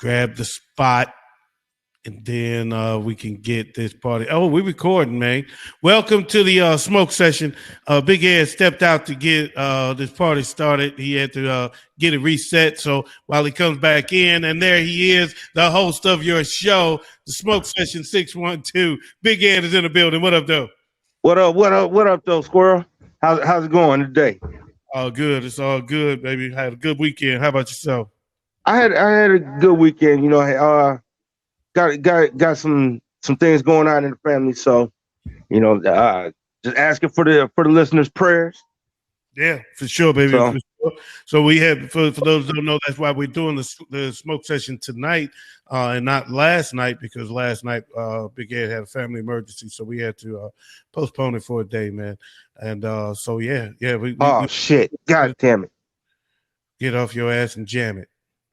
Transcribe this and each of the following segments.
grab the spot, and then we can get this party. Oh, we're recording, man. Welcome to the smoke session. Big Ed stepped out to get this party started. He had to get it reset. So while he comes back in, and there he is, the host of your show, the Smoke Session 612. Big Ed is in the building. What up, though? What up? What up? What up, though, Squirrel? How's it going today? All good. It's all good, baby. Had a good weekend. How about yourself? I had a good weekend. You know, got some things going on in the family. So, just asking for the listeners' prayers. Yeah, for sure, baby. So, for sure. So we had for those who don't know, that's why we're doing the smoke session tonight and not last night, because last night Big Ed had a family emergency, so we had to postpone it for a day, man. And so yeah. Shit! God damn it! Get off your ass and jam it.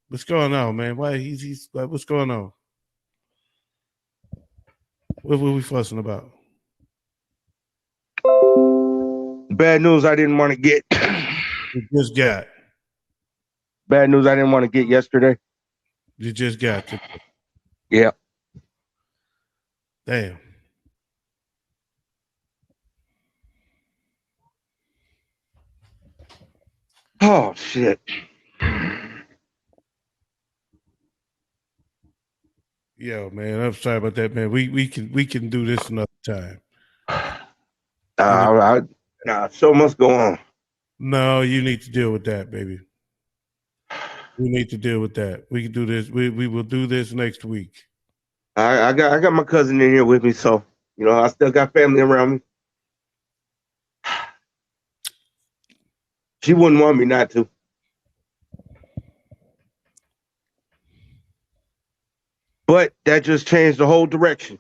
What's going on, man? Why he's what's going on? What were we fussing about? Bad news I didn't want to get. You just got. Bad news I didn't want to get yesterday. You just got. Yeah. Damn. Oh shit. Yo, man, I'm sorry about that, man. We can do this another time. So much go on. No, you need to deal with that, baby. We need to deal with that. We can do this. We will do this next week. I got my cousin in here with me, so I still got family around me. She wouldn't want me not to. But that just changed the whole direction.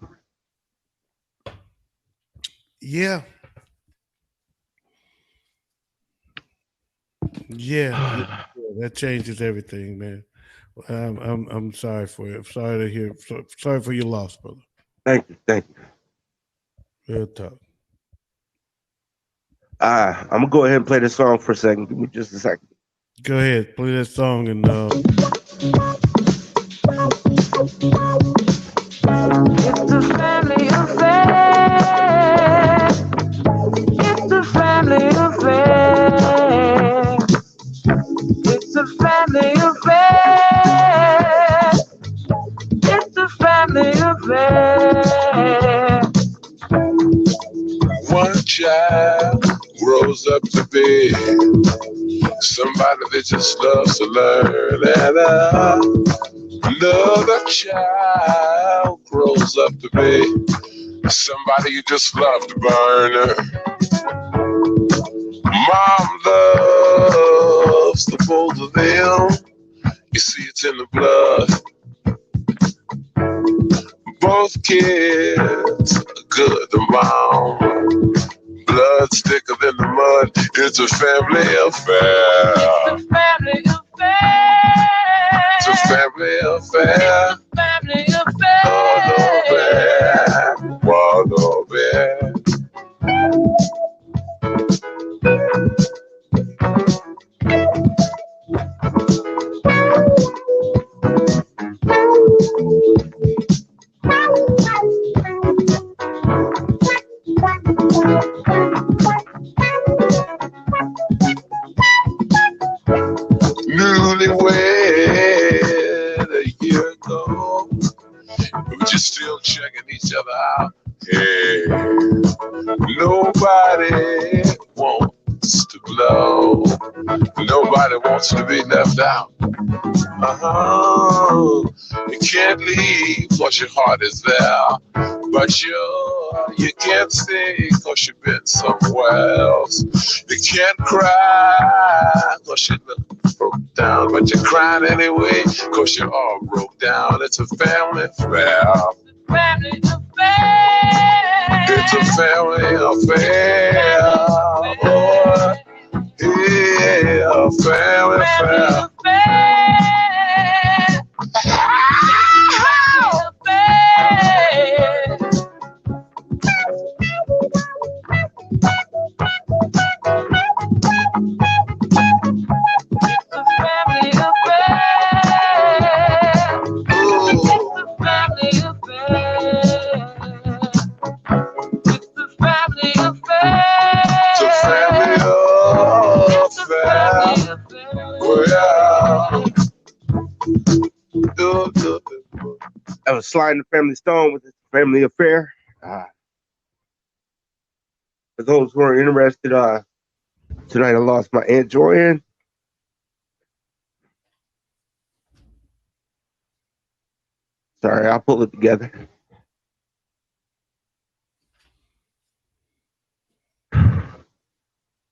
Yeah. Yeah, that changes everything, man. I'm sorry for you. I'm sorry to hear. Sorry for your loss, brother. Thank you. Real talk. I'm gonna go ahead and play this song for a second. Give me just a second. Go ahead, play that song and. It's a family affair. It's a family affair. It's a family affair. It's a family affair. One child grows up to be somebody that just loves to learn, and another child grows up to be somebody you just love to burn. Mom loves the both of them. You see, it's in the blood. Both kids are good to mom. Blood's thicker than the mud. It's a family affair. It's a family affair. It's a family affair. It's a family affair. Oh, no, man. Newlywed a year ago, we were just still checking each other out. Hey, nobody wants to blow. Nobody wants to be left out. You can't leave cause your heart is there, but you can't stay cause you've been somewhere else. You can't cry cause you look broke down, but you're crying anyway cause you're all broke down. It's a family affair. Family affair. It's a family affair. Oh, yeah, a family affair. sliding the family stone with the family affair. For those who are interested, tonight I lost my Aunt Joanne. Sorry, I'll pull it together.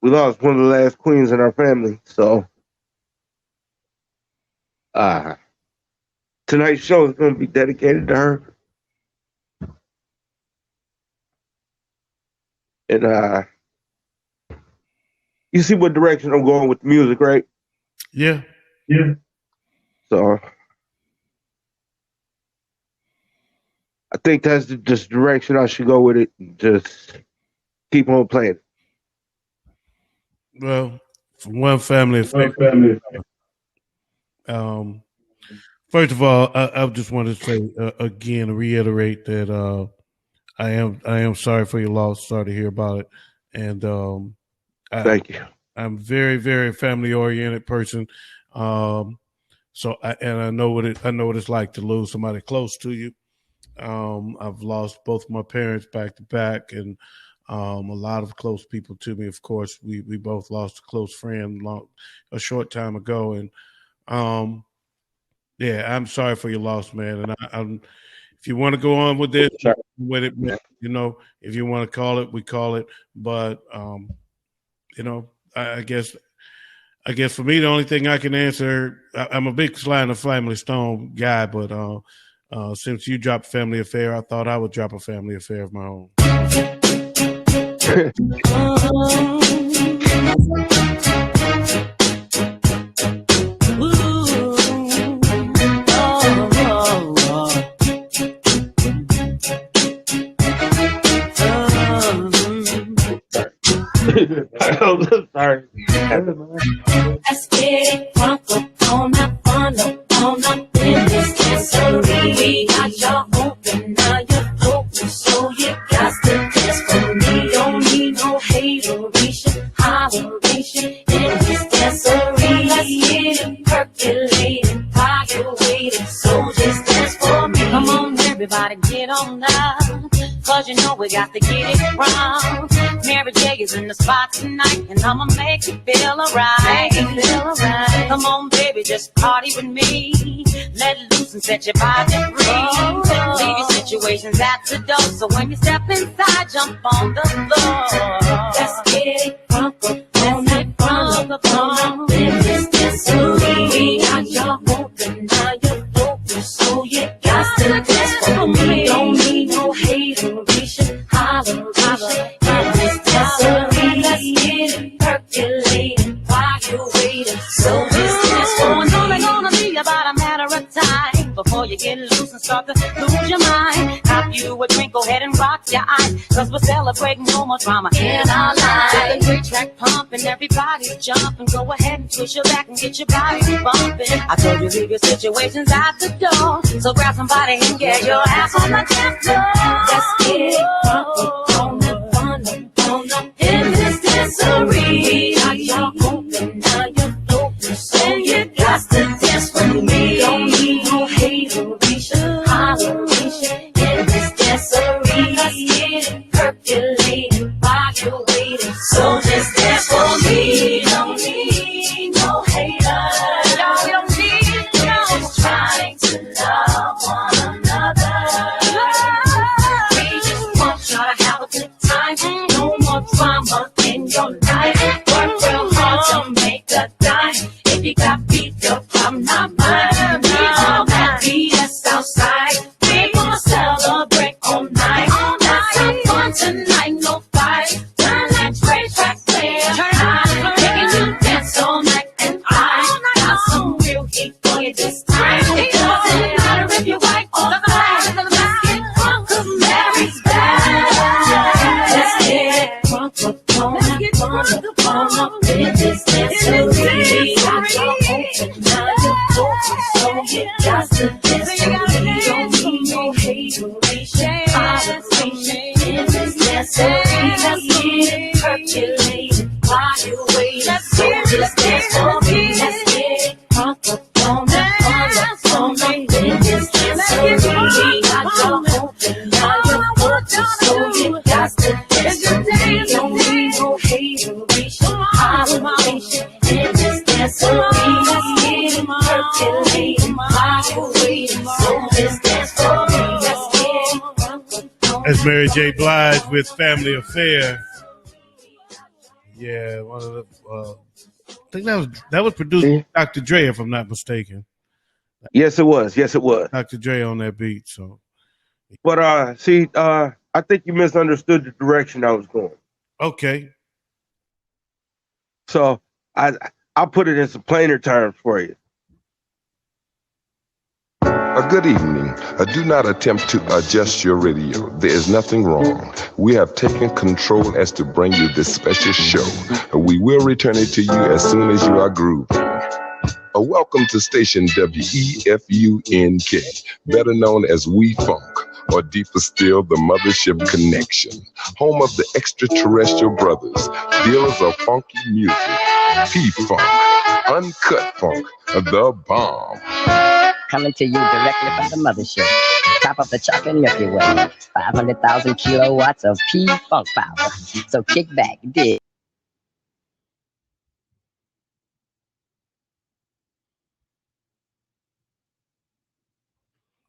We lost one of the last queens in our family, so tonight's show is going to be dedicated to her. And you see what direction I'm going with the music, right? Yeah. So I think that's the just direction I should go with it. Just keep on playing. Well, from one family affair. First of all, I just want to say again, reiterate that I am sorry for your loss. Sorry to hear about it, and Thank you. I'm very, very family oriented person. So I know what it's like to lose somebody close to you. I've lost both my parents back to back, and a lot of close people to me. Of course, we both lost a close friend a short time ago, and yeah, I'm sorry for your loss, man. And I'm if you want to go on with this, with it, you know, if you want to call it, we call it. But you know, I guess for me, the only thing I can answer, I'm a big sliding the family stone guy, but since you dropped Family Affair, I thought I would drop a family affair of my own. Sorry. Let's get it crunk up on up in this dancery. We got y'all open, now you're open, so you got to dance for me. Don't need no hateration, holleration in this dancery. Let's get it percolating, fire waiting, so just dance for me. Come on, everybody, get on now, 'cause you know we got to get it wrong. Mary J is in the spot tonight, and I'ma make you feel alright. Come on, baby, just party with me. Let loose and set your body free. Leave your situations at the door, so when you step inside, jump on the floor. Let's get it crunk up on up in this dancery. We got y'all open, now you're open, so you got to dance for me. Don't need no hateration, holleration. Let's get it percolating while you're waiting. So this dance for it's only gonna be about a matter of time before you get loose and start to lose your mind. Pop you a drink, go ahead and rock your eyes, 'cause we're celebrating no more drama in our lives. Got the great track pumping, everybody's jumping. Go ahead and twist your back and get your body bumping. I told you leave your situations at the door, so grab somebody and get your ass on the dance floor. Let's get it on up in this dancery. Got y'all open, now you're open, so you got to dance for me. Don't need no hateration, holleration in this dancery. Let's get it percolating while you're waiting, so just dance for me. Don't need no haters, y'all don't need no trying to love one another. We just want y'all to have a good time. No more drama in your life. Work real hard to make a dime. If you got beat up, I'm not mine. We all got BS outside. We gonna celebrate all night. Let's have fun tonight, no fight. Turn that train track clear. Making you dance all night, and I got some real heat for you this time. It doesn't matter if you're white or black. Let's get drunk 'cause Mary's back. Let's get drunk up in this dancery. Got y'all open, now you're open, so you got to dance for me. Don't need no hateration, holleration in this dancery. Let's get it percolating while you're waiting, so just dance for me. Let's get it crunk up on up in this dancery. That's Mary J. Blige with Family Affair. Yeah, one of the. I think that was produced by Dr. Dre, if I'm not mistaken. Yes, it was. Yes, it was. Dr. Dre on that beat. So, but I think you misunderstood the direction I was going. Okay. So I'll put it in some plainer terms for you. A good evening. Do not attempt to adjust your radio. There is nothing wrong. We have taken control as to bring you this special show. We will return it to you as soon as you are grooving. Welcome to station WEFUNK, better known as We Funk, or deeper still, the Mothership Connection, home of the extraterrestrial brothers, dealers of funky music, P-Funk, Uncut Funk, the bomb. Coming to you directly from the mothership. Top of the chocolate Milky Way. 500,000 kilowatts of P-Funk power. So kick back, dig.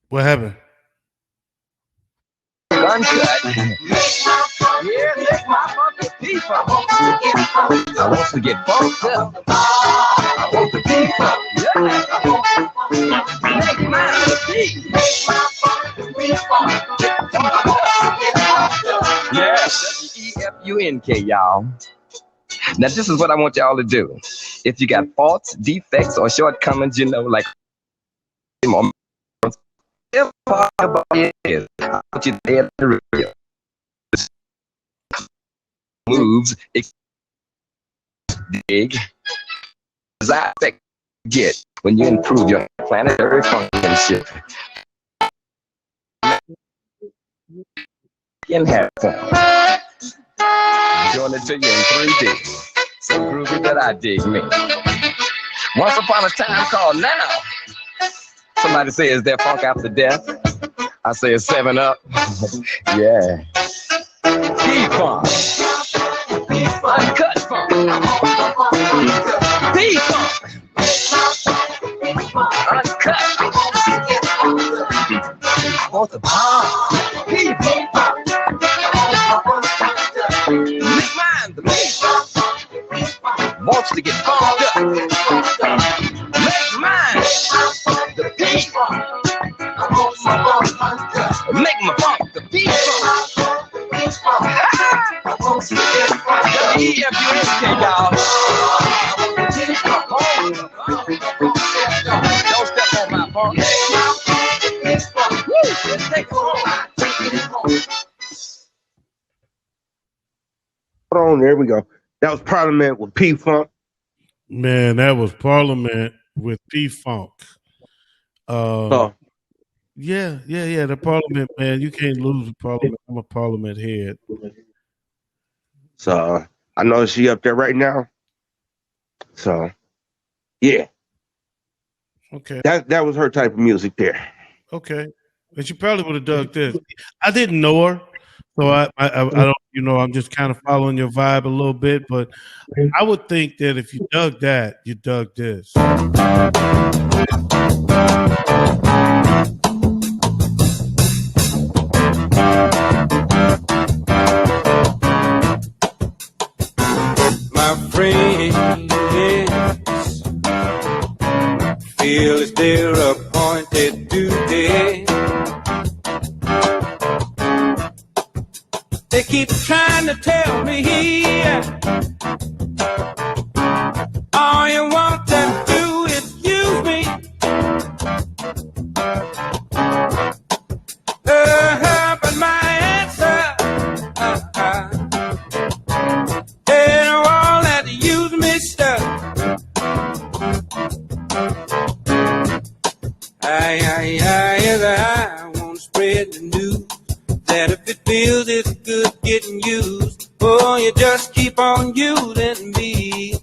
What happened? Uncut. Yeah, make my funky P-Funk. I want to get funked up. I want the P-Funk. Yeah. Make mine the P. Yes, WEFUNK, y'all. Now, this is what I want y'all to do. If you got faults, defects, or shortcomings, you know, like if about it is, I want you to hear the real moves, dig, as I get when you improve your planetary functionship. You can have fun. I'm doing it to you in 3D. So groovy that I dig me. Once upon a time called now. Somebody say, is there funk after death? I say, it's 7-Up. Yeah. P-Funk. Uncut funk. P-Funk. Uncut. I want the bomb. P-Funk. Make mine the P-Funk. Wants to get funked up. Make mine the P-Funk. Make my funk the P-Funk. WEFUNK, y'all. Don't step on my funk. Woo, let's take it home. Hold on, there we go. That was Parliament with P-Funk. Man, that was Parliament with P-Funk. Yeah. The Parliament, man. You can't lose the Parliament. I'm a Parliament head. So I know she up there right now. So yeah. Okay. That was her type of music there. Okay. And she probably would have dug this. I didn't know her. So I don't, I'm just kind of following your vibe a little bit, but I would think that if you dug that, you dug this. My friends feel it's their appointed duty. They keep trying to tell me all you want to do is use me. But my answer ain't all that use me stuff. I want to spread the news that if it feels it's good getting used, oh, you just keep on using me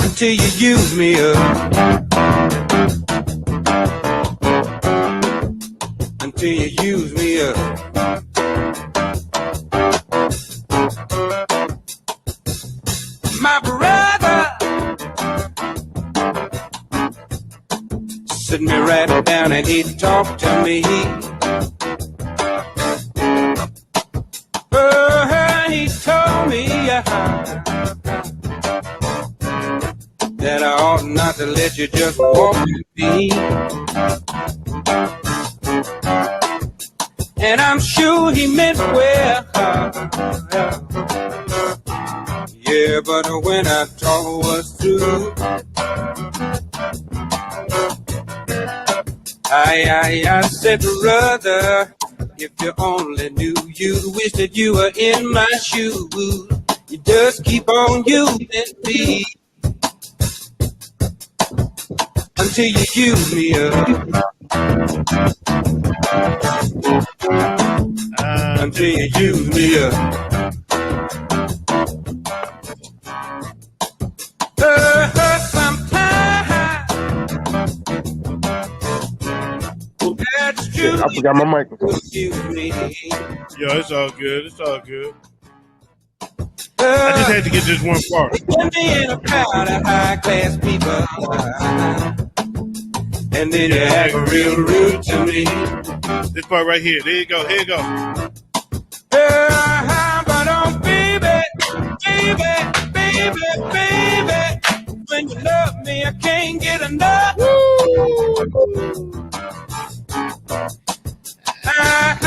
until you use me up. Until you use me up. My brother sitting me right down and he'd talk to me. that I ought not to let you just walk with me. And I'm sure he meant well. Yeah, but when I talk was through, I said, brother, if you only knew, you'd wish that you were in my shoes. You just keep on using me until you use me up. Until you use me up. I forgot my microphone. Yo, it's all good. It's all good. I just had to get this one part. Being a crowd of high class people, and then you act real rude to me. This part right here. There you go. Here you go. But oh, baby, when you love me, I can't get enough. And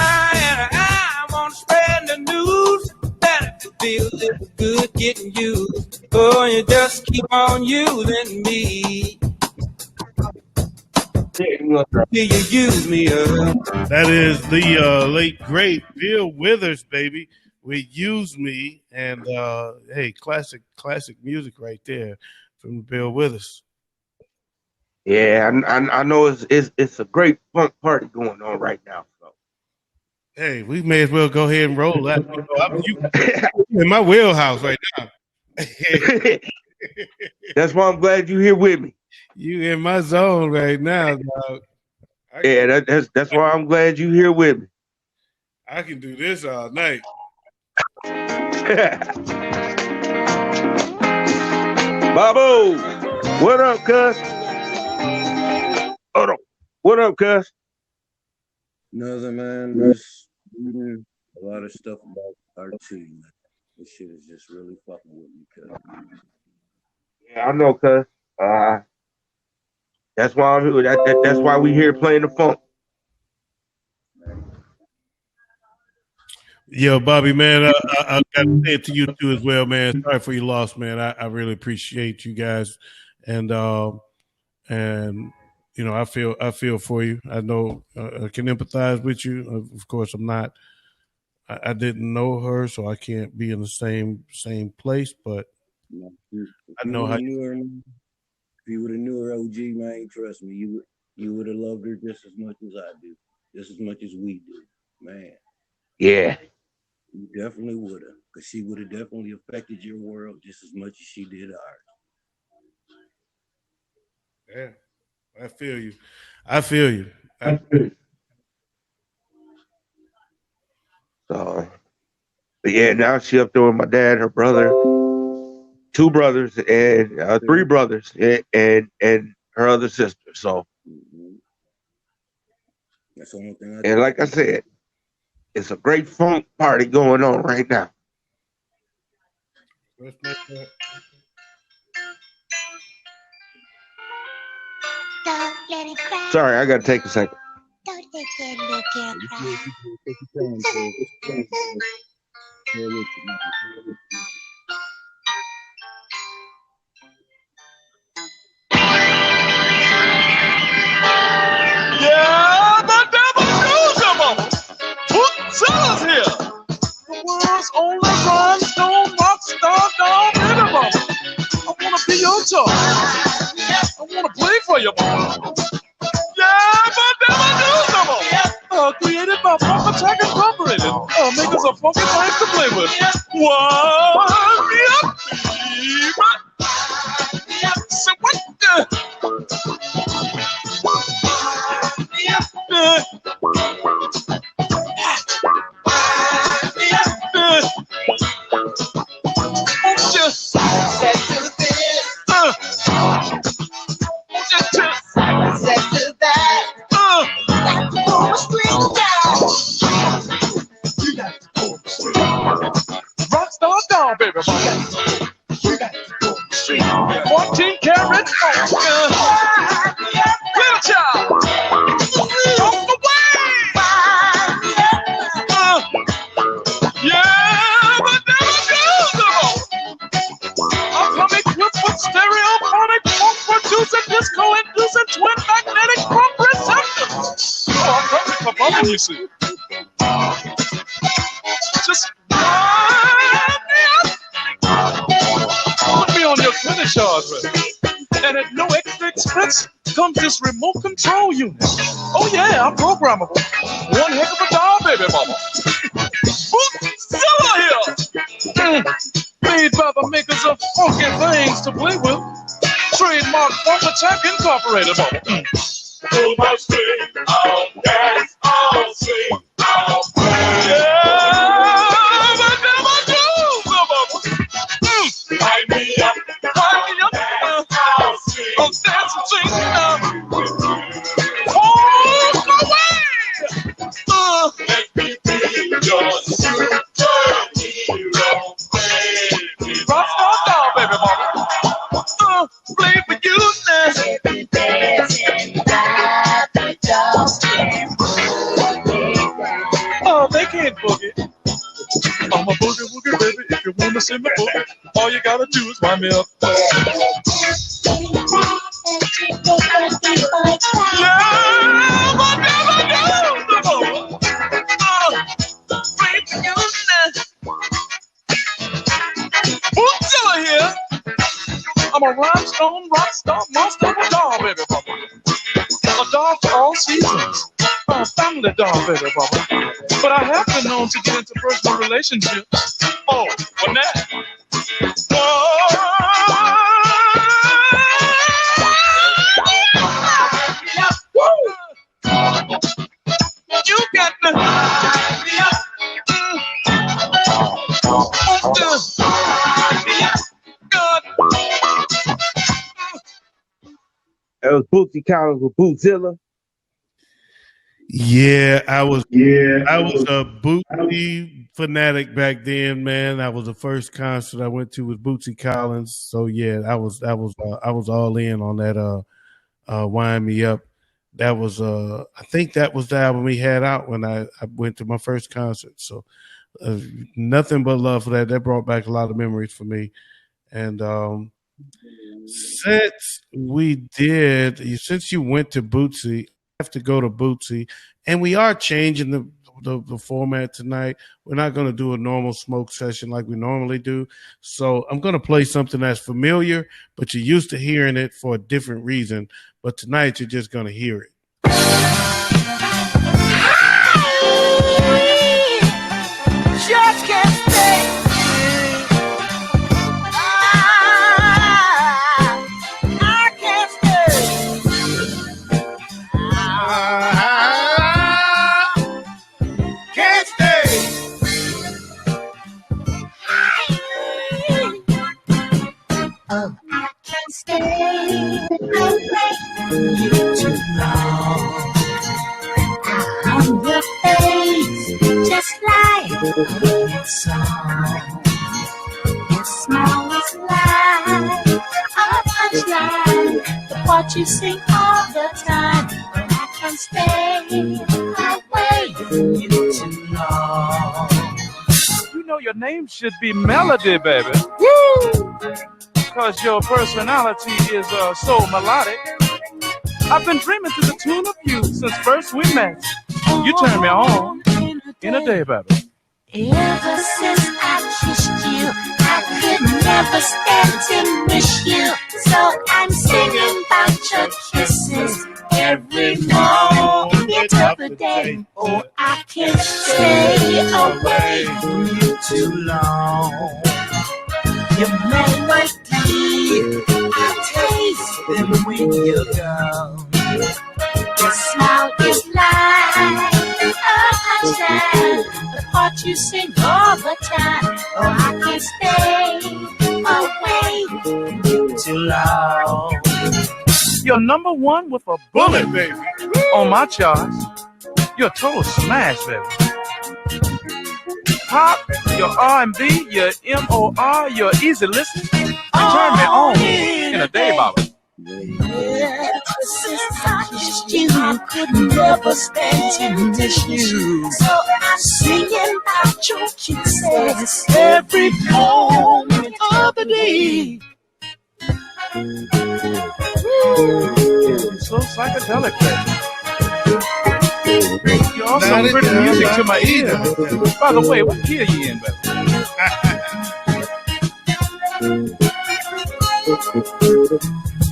I want to spread the news that it feels good getting used. Oh, you just keep on using me. Till you use me up. That is the late great Bill Withers, baby. We Use Me, and hey, classic music right there from Bill Withers. Yeah, I know it's a great funk party going on right now. So. Hey, we may as well go ahead and roll that. You in my wheelhouse right now. That's why I'm glad you're here with me. You in my zone right now, dog. Yeah, that's why I'm glad you're here with me. I can do this all night. Bobo, what up, cuz? Hold on. What up, cuz? Nothing, man. Just reading a lot of stuff about R2, man. This shit is just really fucking with me, cuz. Yeah, I know, cuz. That's why that's why we here playing the funk. Yo, Bobby, man, I got to say it to you too as well, man. Sorry for your loss, man. I really appreciate you guys, and you know, I feel for you. I know I can empathize with you. Of course, I'm not. I didn't know her, so I can't be in the same place. But I know how. If you would have knew her, OG, man, trust me, you would have loved her just as much as I do, just as much as we do, man. Yeah. You definitely would have, because she would have definitely affected your world just as much as she did ours. Yeah, I feel you. So, but yeah, now she up there with my dad, her brother, two brothers, and three brothers, and her other sister. So, that's the only thing. And like I said, it's a great funk party going on right now. Sorry, I gotta take a second. Yeah, the devil's usual. Put sellers here. The world's only rhinestone rock star down minimum. I wanna be your toy. I wanna play for you, mama. Yeah, the devil's usual. Created by Papa Tech Incorporated. Make us a funky place to play with. What? Yep. So what the? Rockstar down, baby. You got to magnetic proprioception. Oh, I'm perfect for bumming, you see. Just wind me up. Put me on your credit card, ready. And at no extra expense comes this remote control unit. Oh yeah, I'm programmable. One heck of a doll, baby mama. Bootzilla here. Made by the makers of funky things to play with. Trademark Funk Attack Incorporated, mama. Too much swing, oh, dance, oh, swing, oh, yeah, but never do, mama. Light me up, oh, dance and sing, oh, no way. Let me be your superhero, baby. Rock star doll, baby mama. Play for you now. Every dance and the dolls can boogie. Oh, they can't boogie. I'm a boogie woogie baby. If you wanna see me boogie, all you gotta do is wind me up. Bootzilla here. I'm a rhinestone, rock star, monster, a doll, baby mama. A doll for all seasons. A family doll, baby mama. But I have been known to get into personal relationships. Oh, what that? You got to That was Bootsy Collins with Bootzilla. Yeah, I was a Bootsy fanatic back then, man. That was the first concert I went to with Bootsy Collins. So yeah, I was all in on that Wind Me Up. That was I think that was the album he had out when I went to my first concert. So nothing but love for that. That brought back a lot of memories for me. And since you went to Bootsy, I have to go to Bootsy, and we are changing the format tonight. We're not going to do a normal smoke session like we normally do. So I'm going to play something that's familiar, but you're used to hearing it for a different reason. But tonight you're just going to hear it. Just can't stay. I can't stay. Can't stay. Oh, I can't stay away you too long. On your face, just like a song. Your smile is like a punchline, the part you sing all the time. But I can't stay away from you too long. You know your name should be Melody, baby. Woo! Because your personality is so melodic. I've been dreaming to the tune of you since first we met. You turned me on in a day, baby. Ever since I kissed you, I could never stand to miss you. So I'm singing about your kisses every moment of the day. Oh, I can't stay away from you too long. Your melody, I taste them when you're gone. Your smile is like a punchline, the part you sing all the time. Oh, I can't stay away from you too long. You're number one with a bullet, baby. On my charts, you're a total smash, baby. Pop, your R&B, your M.O.R., your easy listening. You turn me on in a day, Bobby. Ever since I kissed you, I could never stand to miss you. So I'm singing about your kisses every moment of the day. So psychedelic. You also bring music to my ear. By the way, what key are you in, baby?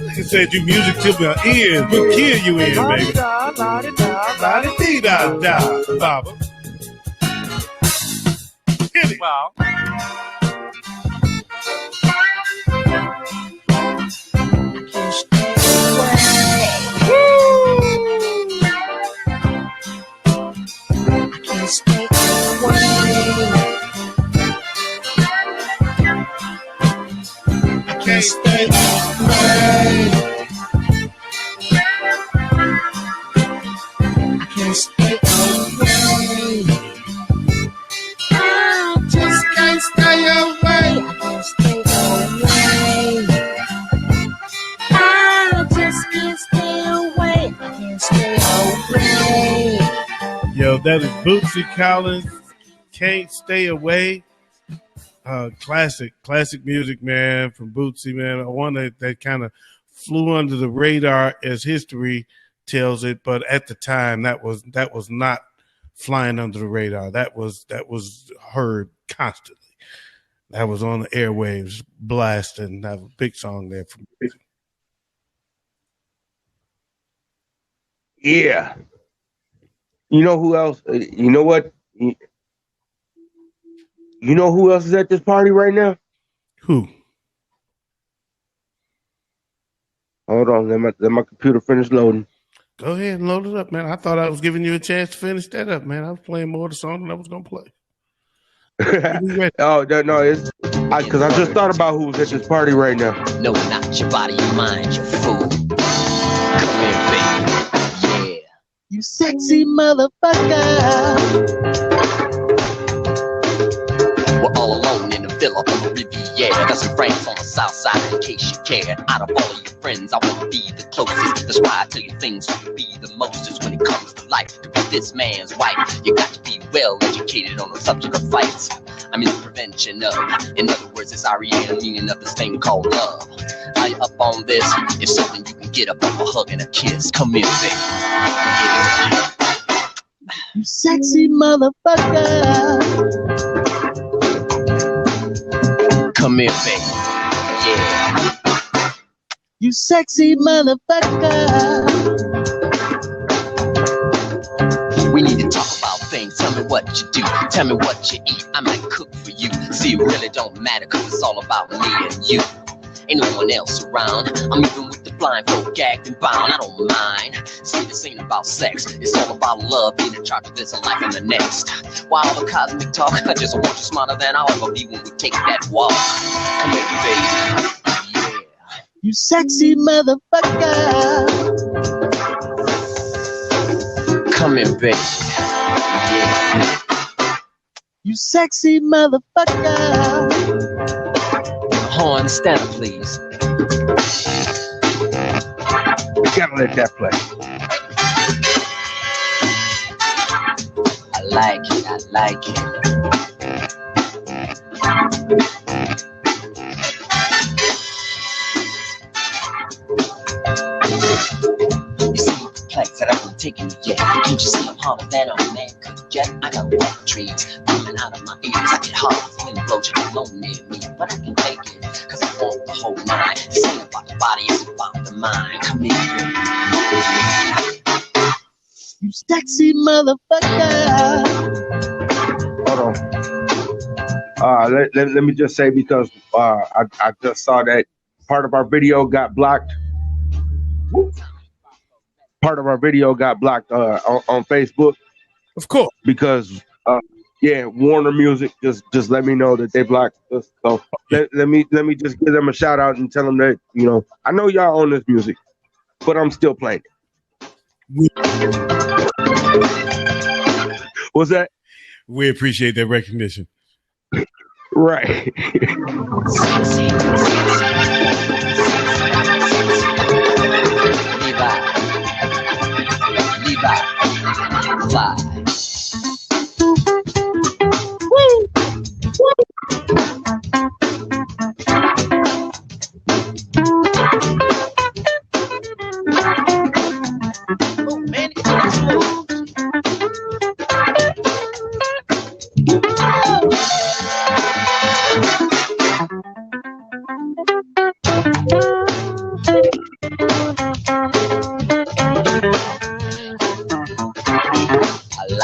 Like I said, you music to my ears. What key are you in, baby? La-di-da, Baba. Hit it. Wow. Stay away. I can't stay away. I can't stay away. I just can't stay away. I can't stay away. I just can't stay away. I can't stay away. Yo, that is Bootsy Collins. Can't Stay Away. Classic music, man, from Bootsy, man. One that kind of flew under the radar as history tells it, but at the time that was not flying under the radar. That was heard constantly. That was on the airwaves, blasting. That was a big song there from Bootsy. Yeah. You know who else? You know what? You know who else is at this party right now? Who? Hold on, let my computer finish loading. Go ahead and load it up, man. I thought I was giving you a chance to finish that up, man. I was playing more of the song than I was going to play. Oh, no, it's because I just thought about who's at this party right now. No, not your body, your mind, you fool. Come here, baby. Yeah. You sexy motherfucker. We're all alone in a villa on the Riviera. Got some friends on the south side in case you care. Out of all of your friends, I want to be the closest. That's why I tell you things to be the most. Is when it comes to life, to be this man's wife, you got to be well educated on the subject of fights. I mean the prevention of. In other words, it's REA, meaning of this thing called love. Are you up on this? If so, then you can get up on a hug and a kiss. Come here, baby. Yeah. You sexy motherfucker. Come here, baby. Yeah. You sexy motherfucker. We need to talk about things. Tell me what you do. Tell me what you eat. I might cook for you. See, it really don't matter, cause it's all about me and you. Ain't no one else around. I'm even with the blindfold, gagged and bound. I don't mind. See, this ain't about sex. It's all about love, being in charge of this and life and the next. Why all the cosmic talk? I just want you smarter than I'll ever be when we take that walk. Come here, baby. Yeah. You sexy motherfucker. Come here, baby. Yeah. You sexy motherfucker. Horn, stand up, please. We gotta let that play. I like it, I like it. You see the planks that I've been taking yet. Can't you see I'm harder than a man could jet? I got wet dreams coming out of my ears. I get hard, wind blows you alone near me, but I can take it, cause I want the whole night. This ain't about the body, it's about the mind. Come here, you sexy motherfucker. Hold on. Let me just say, because I just saw that part of our video got blocked. Part of our video got blocked on Facebook. Of course. Because Warner Music just let me know that they blocked us. So let me just give them a shout out and tell them that, you know, I know y'all own this music, but I'm still playing it. What's that? We appreciate that recognition. Right. Levi, fly.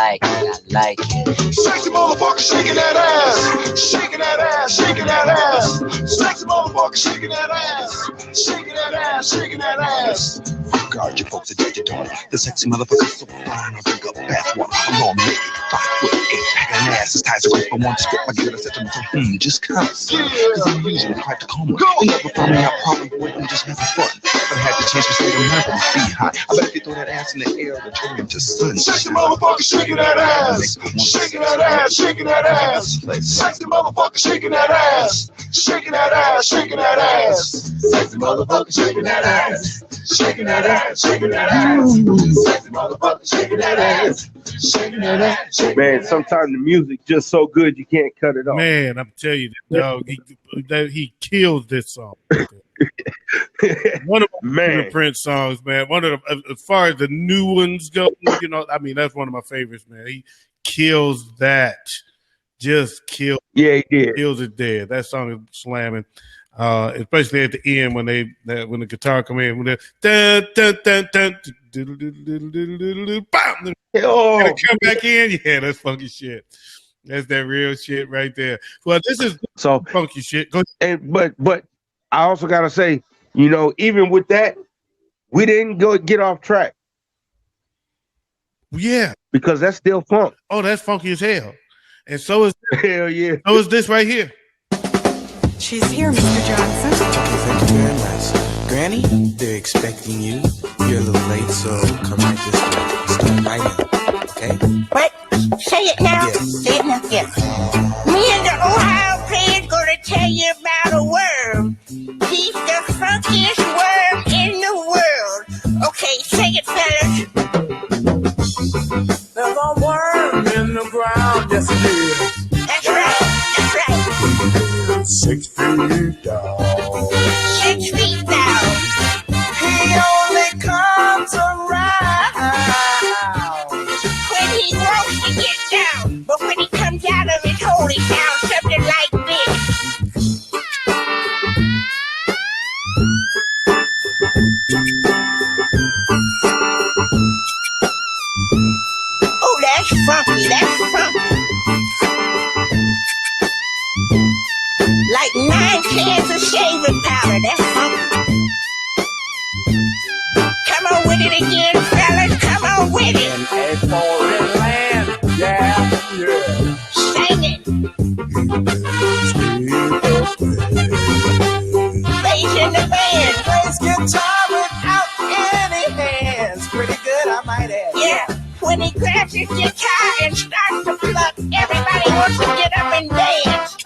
like it, I like it. Sexy motherfucker shaking that ass, shaking that ass, shaking that ass. Sexy motherfucker shaking that ass, shaking that ass, shaking that ass. God, you folks are dead, you don't. The sexy motherfucker's so fine, I'll drink up fast water. I'm gonna make it 5 foot 8, pack an ass as tight as a grip. I want to spit my good. I said to myself, just kind of son. Cause I'm usually quite the calm one. You never found me out probably, boy, I'm just having fun. But I had to change my state of mind from be high. I bet if you throw that ass in the air, it'll turn into sun. Sexy motherfucker shaking that ass, shaking that ass, shaking that ass. Sexy motherfucker shaking that ass, shaking that ass, shaking that ass. Sexy motherfucker shaking that ass, shaking that ass, shaking that ass. Sexy motherfucker shaking that ass, shaking that ass, shaking that ass. Man, sometimes the music just so good you can't cut it off. Man, I'm telling you, dog, he kills this song. One of my favorite Prince songs, man. One of the, as far as the new ones go, you know, I mean, that's one of my favorites, man. He kills that. Just kills. Yeah, he did. Kills it there. That song is slamming. Especially at the end when when the guitar come in, when they dun, dun, dun, dun, bam, and come back in. Yeah, that's funky shit. That's that real shit right there. Well, this is so funky shit. Go. And but I also gotta say, you know, even with that, we didn't get off track. Yeah, because that's still funk. Oh, that's funky as hell. And so is hell yeah. So is this right here. She's here, Mr. Johnson. Okay, thank you very much. Granny, they're expecting you. You're a little late, so come right this way. Start right in, okay? What? Say it now. Yes. Say it now. Yes. Me and the Ohio player's gonna tell you about a worm. He's the funkiest worm in the world. Okay, say it, fellas. There's a worm in the ground, yes it is. That's right. That's right. 6 feet down. 6 feet down. He only comes around when he wants to get down, but when he comes out of his hole, he sounds something like this. Oh, that's funky. That's funky. Like 9 cans of shaving powder. That's funky. Come on with it again, fellas. Come on with it. in a foreign land. Yeah, yeah. Sing it. Bass in the band. Plays guitar without any hands. Pretty good, I might add. Yeah. When he grabs his guitar and starts to pluck, everybody wants to get up and dance.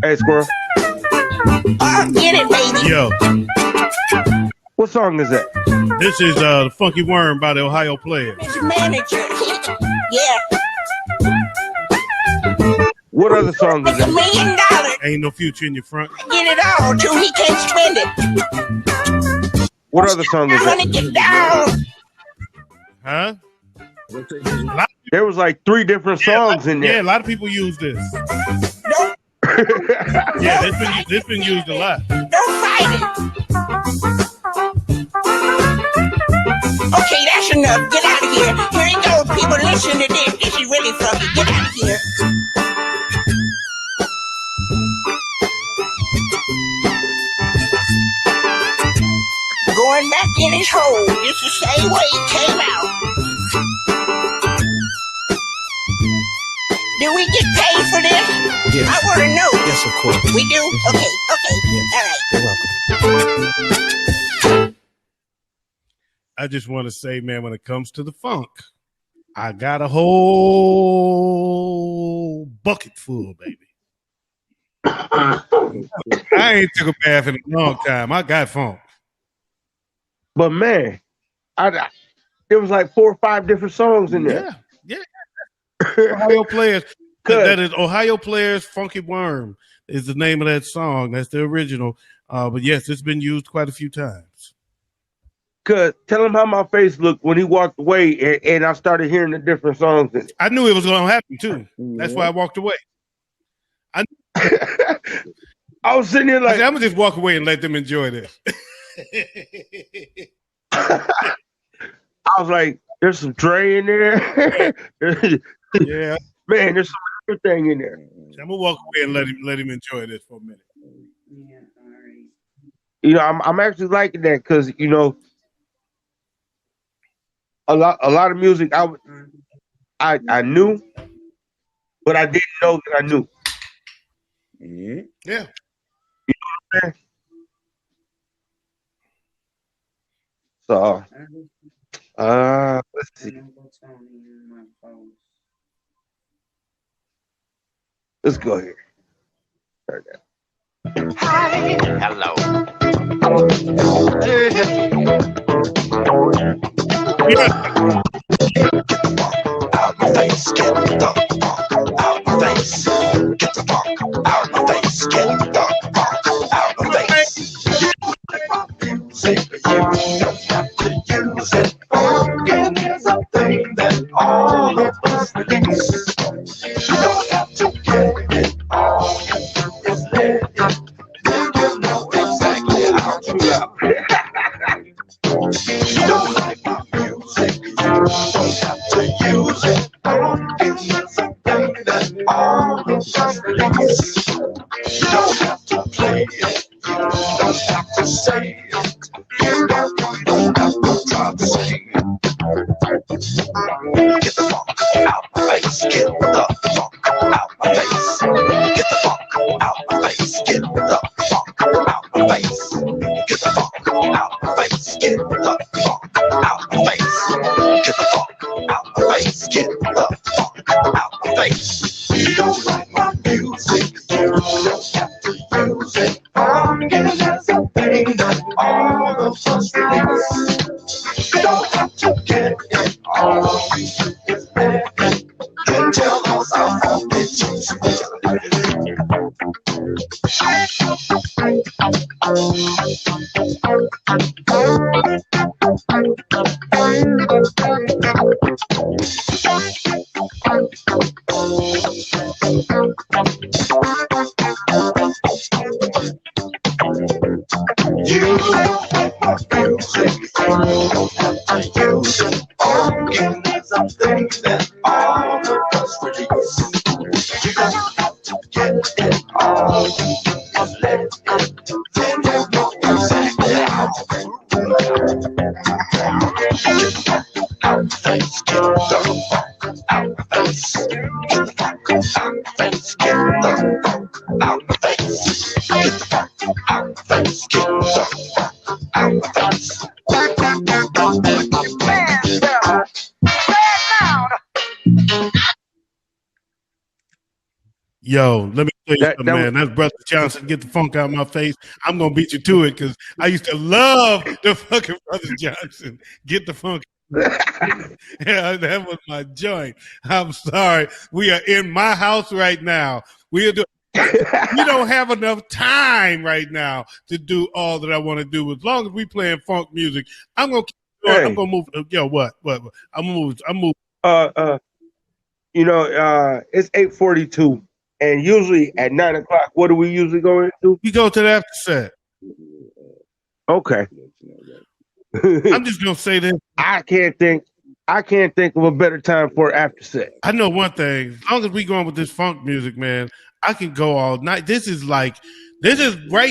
Hey, Squirrel. Oh, get it, baby. Yo. What song is that? This is the Funky Worm by the Ohio Players. His manager. Yeah. What other song is It's $1 million. Ain't no future in your front. Get it all till he can't spend it. What other song is I want to that? get down. Huh? There was like 3 different songs in there. Yeah, a lot of people use this. Yeah, this been used a lot. Don't fight it. Okay, that's enough. Get out of here. Here he goes. People, listen to this. This is really funky. Get out of here. Going back in his hole. It's the same way he came out. Do we get paid for this? Yes. I want to know. Yes, of course. We do? Okay, okay. All right. You're welcome. I just want to say, man, when it comes to the funk, I got a whole bucket full, baby. I ain't took a bath in a long time. I got funk. But man, there was like 4 or 5 different songs in there. Yeah. Ohio Players. That is Ohio Players Funky Worm is the name of that song. That's the original. But yes, it's been used quite a few times. Cause tell him how my face looked when he walked away and I started hearing the different songs in it. I knew it was going to happen too. That's why I walked away. I was sitting there like, I'm going to just walk away and let them enjoy this. I was like, there's some Dre in there. Yeah. Man, there's some everything in there. I'm gonna walk away and let him enjoy this for a minute. You know, I'm actually liking that because you know, a lot of music I knew, but I didn't know that I knew. Yeah. You know what I'm saying? So, let's see. Let's go here. Start that. Hello. Out my face, get the fuck out my face. Get the fuck out my face, get the fuck out my face. You like my music, you don't have to use it. Funkin' is a thing that all of us release. You don't have to get it, all you do is let it. You know exactly how to love it. You don't like my music, you don't have to use it. Funkin' is a thing that all of us release. You don't have to play it, you don't have to say it. You don't have to try to sing it. Get the fuck out my face, get the fuck out my face. Get the fuck out my face, get the fuck out my face. Get the fuck out my face, get the fuck out my face. Get the fuck out my face, get the fuck out my face. You don't like my music, you don't have to use it. Funkin' is a thing that all of us release. You don't have to get it, all you do is let it. Can't tell us how funky you don't like my music, you don't have to use it. Funkin' is a thing that all of us release. You don't have to get it, all you do is let it. Then you know exactly how to do it. Get the fuck out the face, get the fuck out the face. Get the fuck out the face, get the fuck out the face. Get the fuck out the face, get the fuck out the face. Yo, let me tell you something, man. That's Brother Johnson. Get the funk out of my face. I'm gonna beat you to it because I used to love the fucking Brother Johnson. Get the funk. Yeah, that was my joint. I'm sorry. We are in my house right now. We don't have enough time right now to do all that I want to do. As long as we playing funk music, I'm gonna keep going. Hey. I'm gonna move. Yo, what? I'm moving. You know, it's 8:42, and usually at 9:00, what do we usually go into? We go to the after set. Okay. I'm just gonna say this. I can't think of a better time for after set. I know one thing. As long as we going with this funk music, man, I can go all night. This is right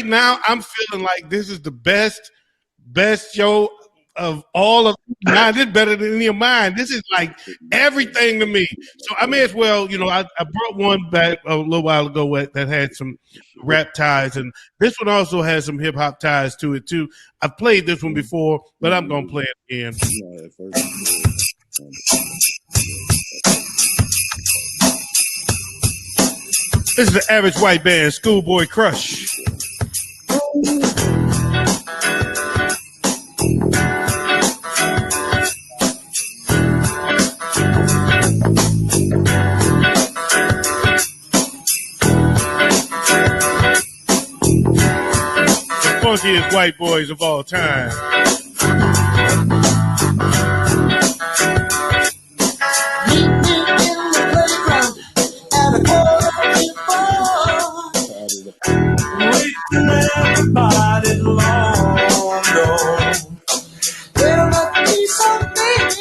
now. I'm feeling like this is the best show of all of mine. This is better than any of mine. This is like everything to me. So I may as well, I brought one back a little while ago that had some rap ties, and this one also has some hip hop ties to it too. I've played this one before, but I'm gonna play it again. This is the Average White Band, Schoolboy Crush. The funkiest white boys of all time. Everybody long ago. There must be something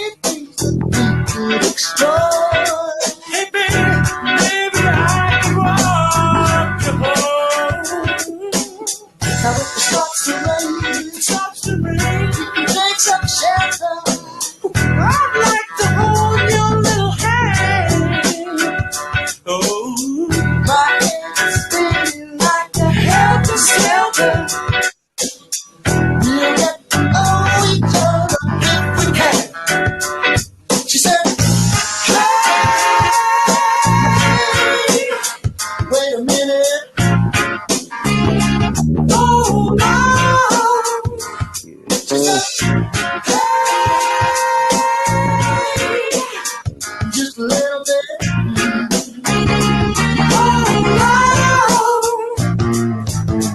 Just a little bit.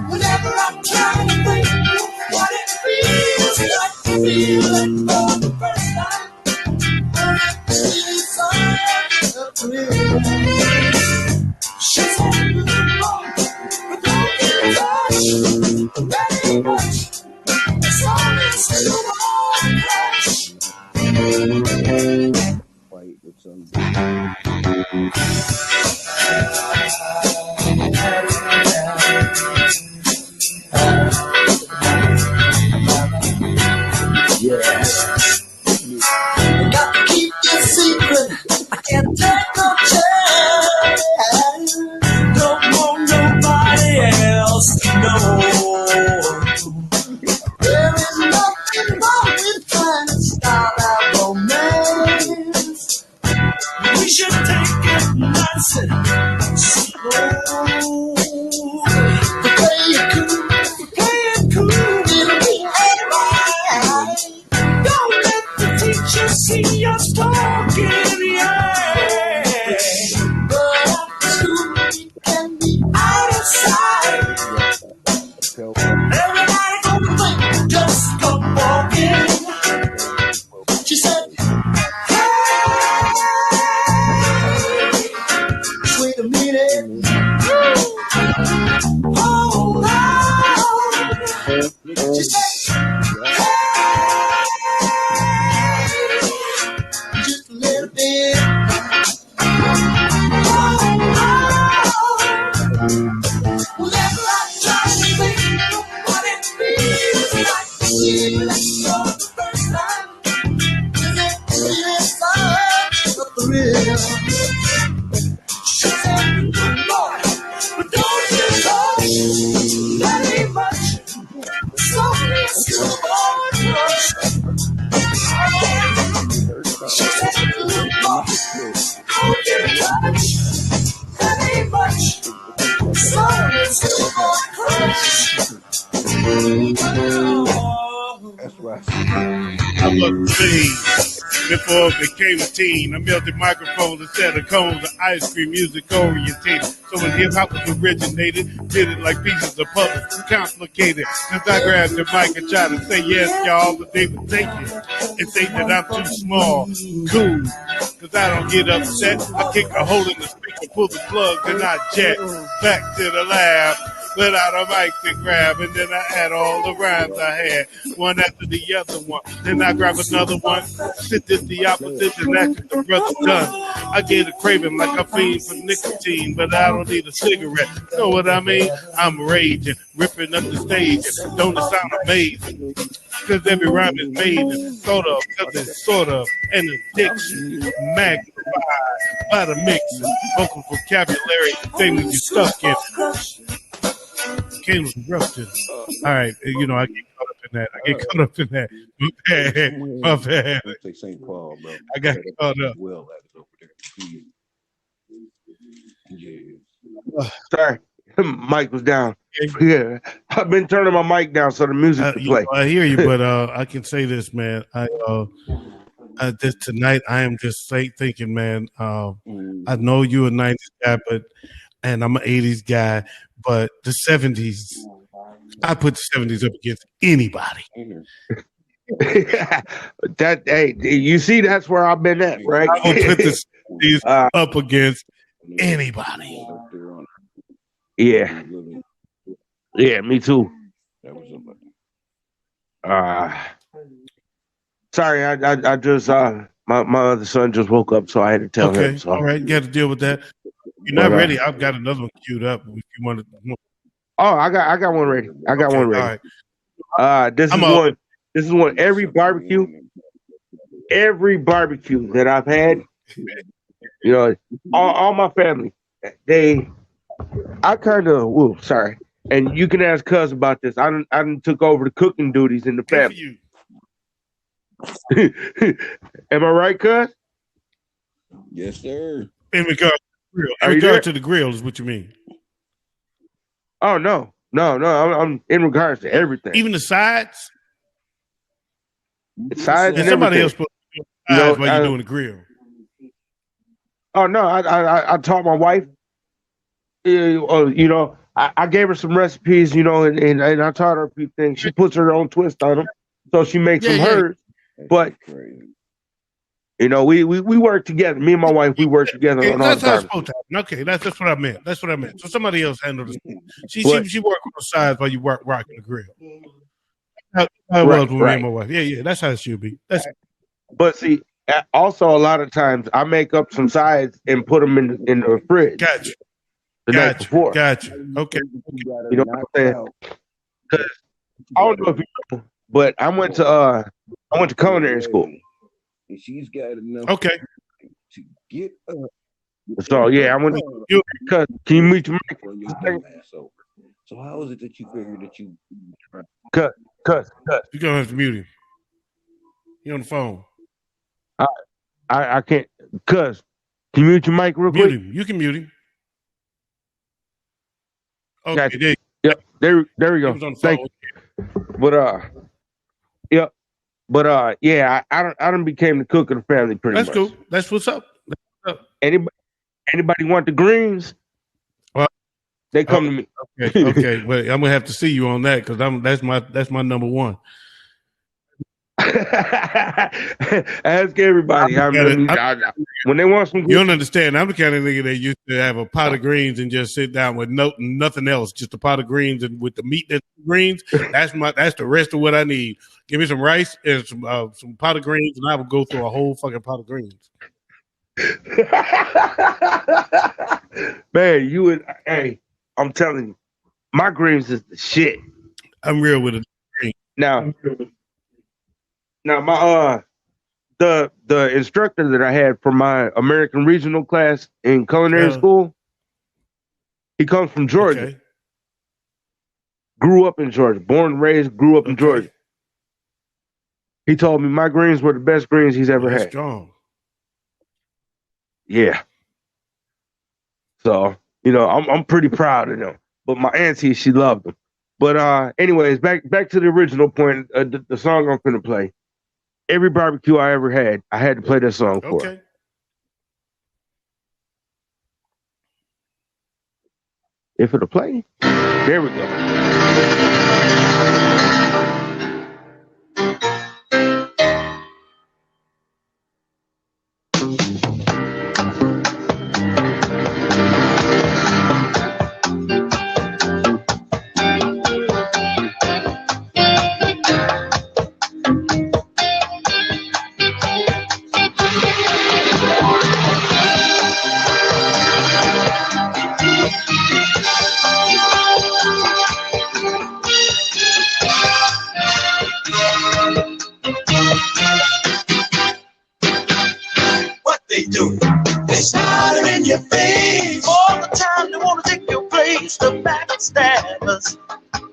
Whenever I'm trying to think what it feels like to feel it for the first time, it's such a thrill. She said, "Good boy, but don't get touched very much. It's only still on crush." Fight with some. I got to keep this secret. I can't take no chance. Don't want nobody else to know. There is nothing wrong with trying to start our romance. We should take it nice and slow. The play it cool, it'll be alright. Don't let the teacher see us talking, yeah. But after school, we can be out of sight. Everybody gonna think we just go walking. She said, "Hey, wait a minute. Hold on." She said, just a little bit. Whenever I try to think what it feels like to feel it for the first time, it's such a thrill. She said, "Good boy, but don't you touch that ain't much. It's only a schoolboy crush." She said, "Good boy, don't you touch that ain't much. It's only a schoolboy crush." That's right. I love to sing. Before I became a teen, I melted microphones instead of cones of ice cream, music orientated. So when hip hop was originated, did it like pieces of puzzle, complicated. Since I grabbed the mic and tried to say yes, y'all, but they would take it and say that I'm too small, cool. Cause I don't get upset. I kick a hole in the speaker, pull the plug, and I jet back to the lab. Without a mic to grab, and then I add all the rhymes I had, one after the other one. Then I grab another one, sit this the opposite, and that's what the brother done. I get a craving like I fiend for nicotine, but I don't need a cigarette. Know what I mean? I'm raging, ripping up the stage. Don't it sound amazing? Cause every rhyme is made and thought of, cause it's sort of an addiction, magnified by the mix. Vocal vocabulary, things you stuck in. Caleb Ruffin. All right, you know, I get caught up in that. My bad. Say St. Paul, bro. I got caught up. Well, that is over there. Yeah. Sorry, mic was down. Yeah, I've been turning my mic down so the music can play. I hear you, but I can say this, man. This tonight, I am just thinking, man. I know you're a '90s guy, and I'm an '80s guy. But the 70s, I put the 70s up against anybody. Hey, you see, that's where I've been at, right? I will put the 70s up against anybody. Yeah, me too. Sorry, I just my other son just woke up, so I had to tell him. So. All right, you got to deal with that. You're not ready. I've got another one queued up. If you want to. Oh, I got one ready. I got one ready. All right. This is one. Every barbecue that I've had, you know, all my family, I kind of. Sorry, and you can ask Cuz about this. I done took over the cooking duties in the family. Am I right, Cuz? Yes, sir. In regard to the grill is what you mean. Oh no. I'm in regards to everything. Even the sides? sides And and somebody everything. else put You know, eyes while you're doing the grill. Oh no, I taught my wife. You know, I gave her some recipes. You know, and I taught her a few things. She puts her own twist on them, so she makes them hers. But you know, we work together. Me and my wife, we work together Okay, on all that's the how it's time. supposed to happen. Okay, that's what I meant. That's what I meant. So somebody else handled it. She But- worked on the sides while you work rocking the grill. How it Right, was with me right. and my wife. Yeah, that's how it should be. That's But see, also a lot of times I make up some sides and put them in the fridge. Gotcha. The night before. Gotcha. Okay. You know what I'm saying? 'Cause I don't know if you know, but I went to culinary school. And she's got enough Okay. to get up. So yeah, I went to because can you mute your mic? For your dumbass over. So how is it that you figured that you Cut. You're gonna have to mute him. He on the phone. I can't. Cuz, can you mute your mic real Mute quick? him. You can mute him. Okay, Gotcha. there you Yep. There we He go. was on the Thank phone. you. Yep. But yeah, I done became the cook of the family pretty That's much. cool. That's what's up. Anybody want the greens? Well, they come to me. Okay, but I'm gonna have to see you on that because that's my number one. Ask everybody. When they want some, you don't understand. I'm the kind of nigga that used to have a pot of greens and just sit down with nothing else, just a pot of greens and with the meat and greens. That's the rest of what I need. Give me some rice and some pot of greens, and I will go through a whole fucking pot of greens. Man, you would. Hey, I'm telling you, my greens is the shit. I'm real with it. Now my the instructor that I had for my American regional class in culinary school, he comes from Georgia. Okay. Grew up in Georgia, born and raised, grew up in Georgia. He told me my greens were the best greens he's ever That's had. strong. Yeah. So, you know, I'm pretty proud of them. But my auntie, she loved them. But anyways, back to the original point, the song I'm gonna play. Every barbecue I ever had, I had to play that song for. Okay. If it'll play, there we go. What they do? They smile in your face all the time. They wanna take your place. The backstabbers,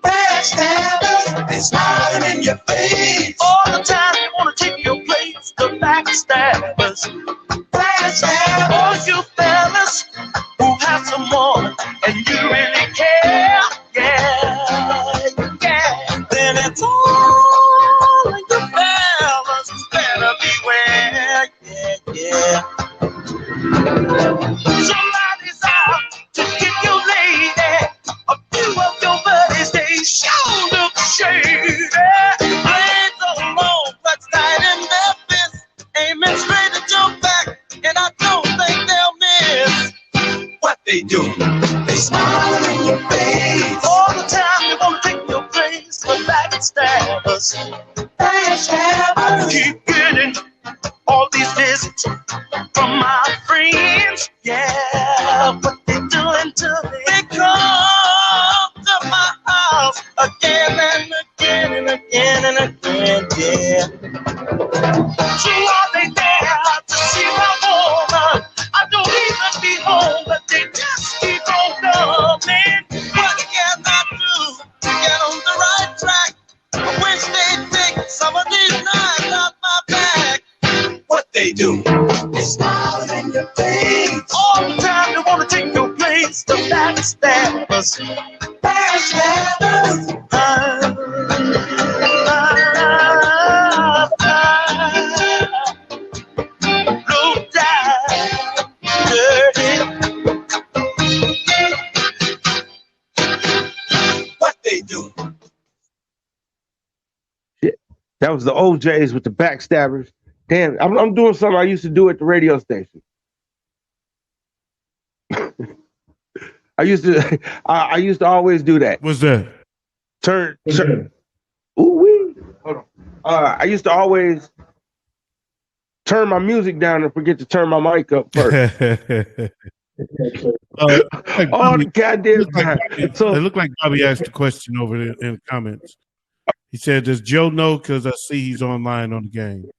backstabbers. They smile in your face all the time. They wanna take your place. The backstabbers, backstabbers. All you fellas who have some more and you really care, yeah. Then it's all in the fellas. Better beware, yeah. Somebody's out to get your lady. A few of your buddies, they sure look shady. Blades are long, clutch tight in Memphis, aiming straight at your back, and I don't think they'll miss. What they do? They smile in your face all the time. They wanna take your place, but backstabbers, backstabbers. I keep getting all these visits from my friends, yeah. What they doing to me? They come to my house again and again and again and again, yeah. So are they there to see my woman? I don't even be home, but they just keep on coming. What can I do to get on the right track? I wish they'd take some of these knives out my back. What they do? They smile in your face all the time. They wanna take your place. The backstabbers, backstabbers. That was the OJs with the backstabbers. Damn, I'm doing something I used to do at the radio station. I used to always do that. What's that? Turn. Ooh wee. Hold on. I used to always turn my music down and forget to turn my mic up first. All the goddamn time. It looked like Bobby asked a question over there in the comments. He said, "Does Joe know? Because I see he's online on the game."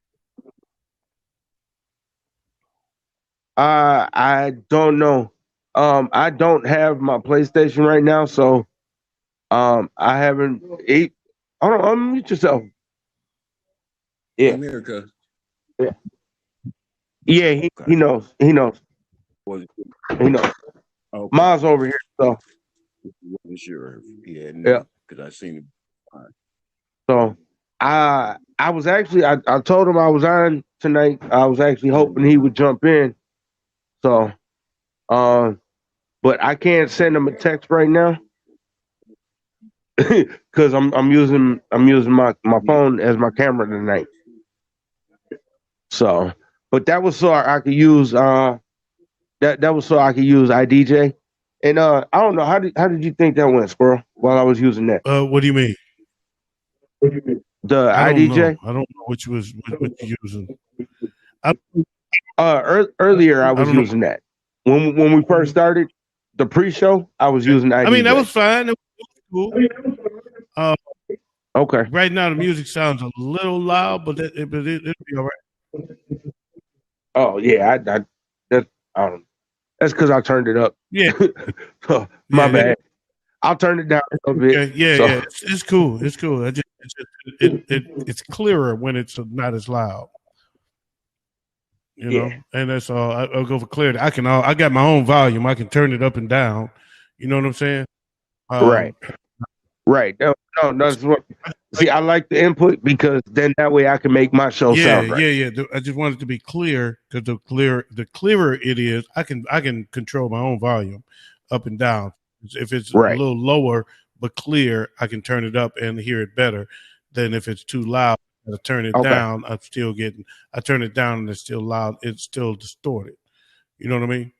I don't know. I don't have my PlayStation right now, so I haven't. Hold on, unmute yourself. Yeah, America. yeah, he knows. He knows. He knows. Okay. Mine's over here, so Wasn't sure if he had yeah. because I seen him. So I was actually I told him I was on tonight. I was actually hoping he would jump in. So but I can't send him a text right now because I'm using my phone as my camera tonight. So, but that was so I could use that was so I could use iDJ. And I don't know how did you think that went, Squirrel? While I was using that. What do you mean? The I don't iDJ. know. I don't know what you're using. Earlier I was don't know. using that when we first started the pre-show. I was using iDJ. I mean, that was fine. It was cool. Okay. Right now, the music sounds a little loud, but it'll be all right. Oh yeah, that's because I turned it up. Yeah. So, my bad. I'll turn it down a little bit. Yeah, So, yeah. It's cool. It's cool. It's clearer when it's not as loud. You know, and that's all. I'll go for clarity. I got my own volume. I can turn it up and down. You know what I'm saying? Right. No, that's what. See, I like the input because then that way I can make my show sound right. Yeah. I just want it to be clear because the clearer it is, I can control my own volume up and down. If it's a little lower but clear, I can turn it up and hear it better than if it's too loud. I turn it down. I turn it down and it's still loud. It's still distorted. You know what I mean?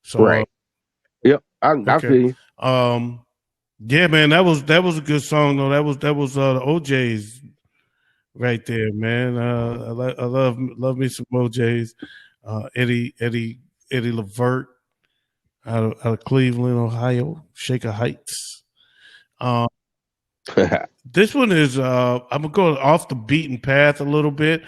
So Yep. I feel you. Yeah, man, that was a good song though. That was the OJs right there, man. I love me some OJs. Eddie Levert out of Cleveland, Ohio, Shaker Heights. This one is I'm gonna go off the beaten path a little bit.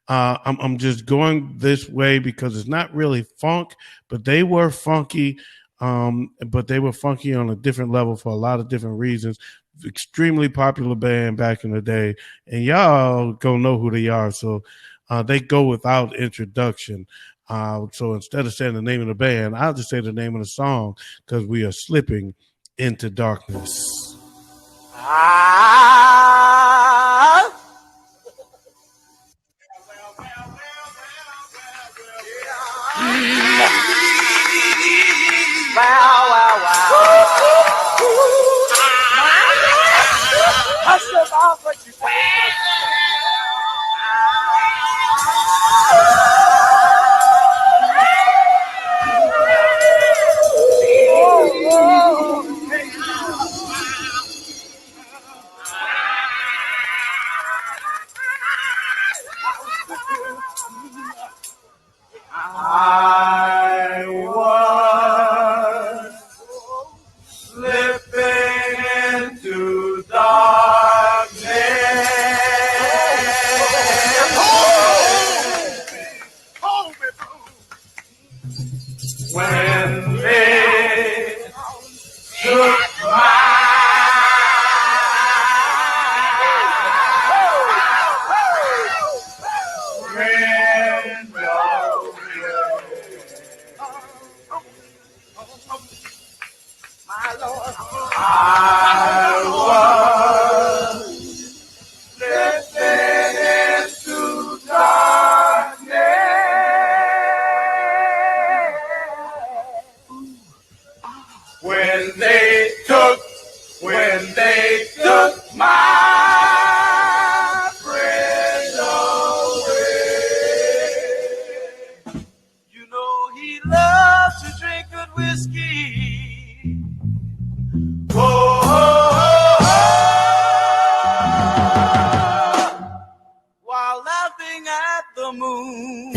I'm just going this way because it's not really funk, but they were funky. But they were funky on a different level for a lot of different reasons. Extremely popular band back in the day, and y'all gonna know who they are. So they go without introduction. So instead of saying the name of the band, I'll just say the name of the song because we are slipping into darkness. Hush about what you say. I was slipping into darkness when they took my friend away. while laughing at the moon.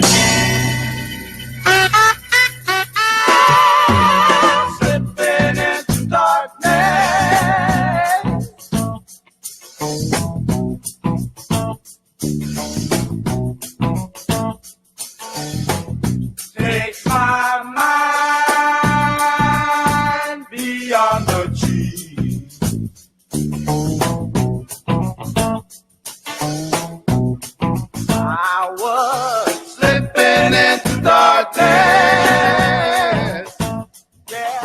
Slipping into darkness. Takes my mind beyond the trees. I was slipping into darkness. Yeah.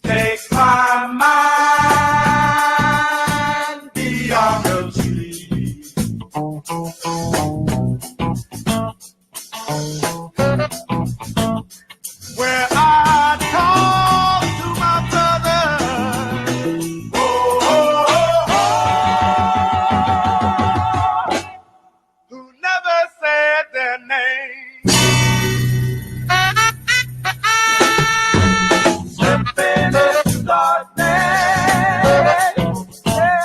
Takes my mind beyond the trees. Where I talk to my brother, who never said their name. Slipping into darkness. Yeah.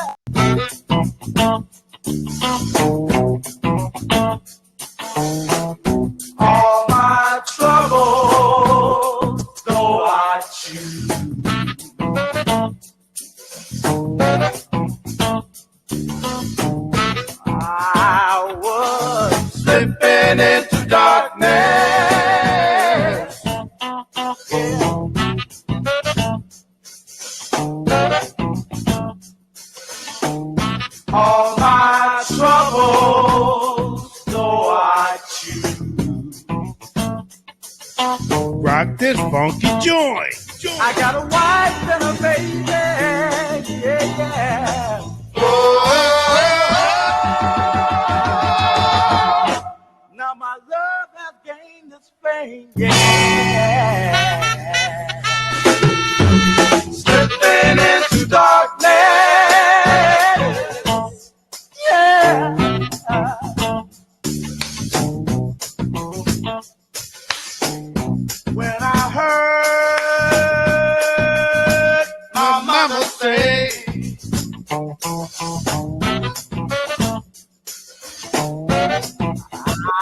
All my troubles, though I choose. I was slipping into darkness. All my troubles, though I choose. Rock this funky joint. I got a wife and a baby, yeah, yeah. Now my love has gained its fame, yeah. Slipping into darkness, yeah. When I heard my mama say,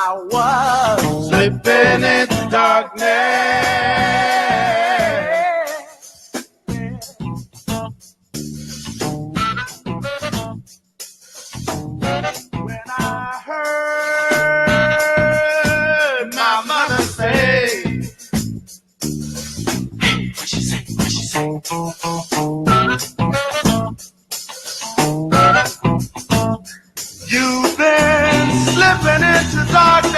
I was slipping into darkness. When I heard my mother say, what she say, what she say? You've been slipping into darkness.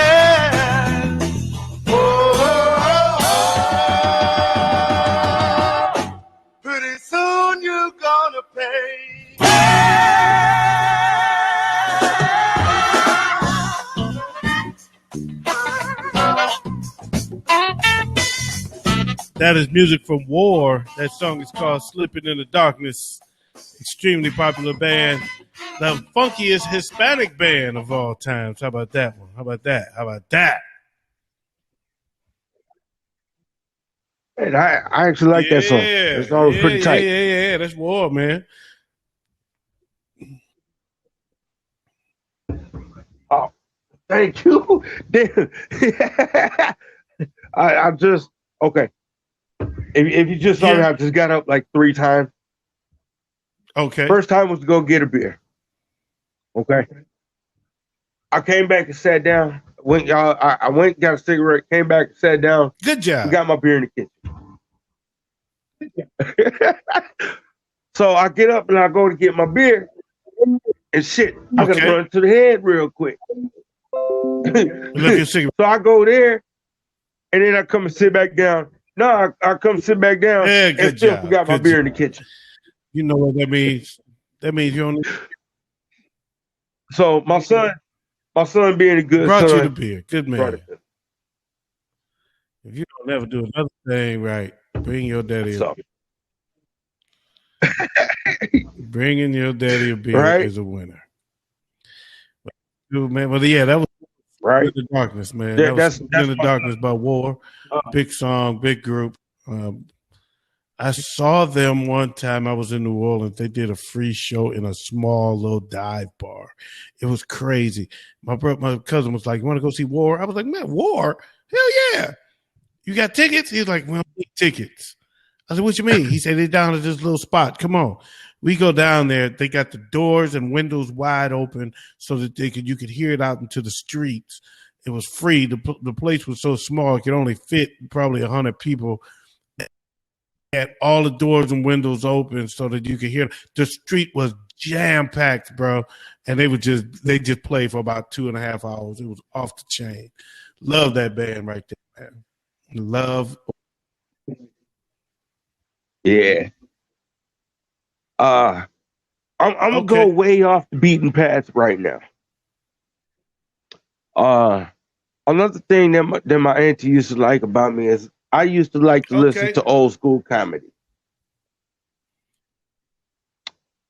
Pretty soon you're gonna pay. That is music from War. That song is called Slipping in the Darkness. Extremely popular band. The funkiest Hispanic band of all times. How about that one? How about that? How about that? And I actually like that song. That song was pretty tight. Yeah. That's War, man. Oh, thank you. Damn. I just, okay. If you just saw me, I just got up like 3 times. Okay. First time was to go get a beer. Okay. I came back and sat down. I went and got a cigarette, came back and sat down. Good job. Got my beer in the kitchen. So I get up and I go to get my beer. And shit, I gotta run to the head real quick. So I go there and then I come and sit back down. No, I come sit back down and still forgot my beer in the kitchen. You know what that means? That means you only. So my son being a good brought son, you the beer. Good man. If you don't ever do another thing right, bring your daddy a beer. Bringing your daddy a beer is a winner. Man, well, yeah, that was right in the darkness, man. Yeah, that's that's in the darkness by War. Big song, big group. I saw them one time. I was in New Orleans. They did a free show in a small little dive bar. It was crazy. My cousin was like, "You want to go see War?" I was like, "Man, War? Hell yeah! You got tickets?" He was like, "We don't need tickets." I said, "What you mean?" He said, "They're down at this little spot. Come on." We go down there. They got the doors and windows wide open so that you could hear it out into the streets. It was free. The place was so small it could only fit probably 100 people. Had all the doors and windows open so that you could hear. The street was jam packed, bro, and they just played for about 2.5 hours. It was off the chain. Love that band right there, man. Love. Yeah. I'm gonna go way off the beaten path right now. Another thing that my auntie used to like about me is I used to like to listen to old school comedy.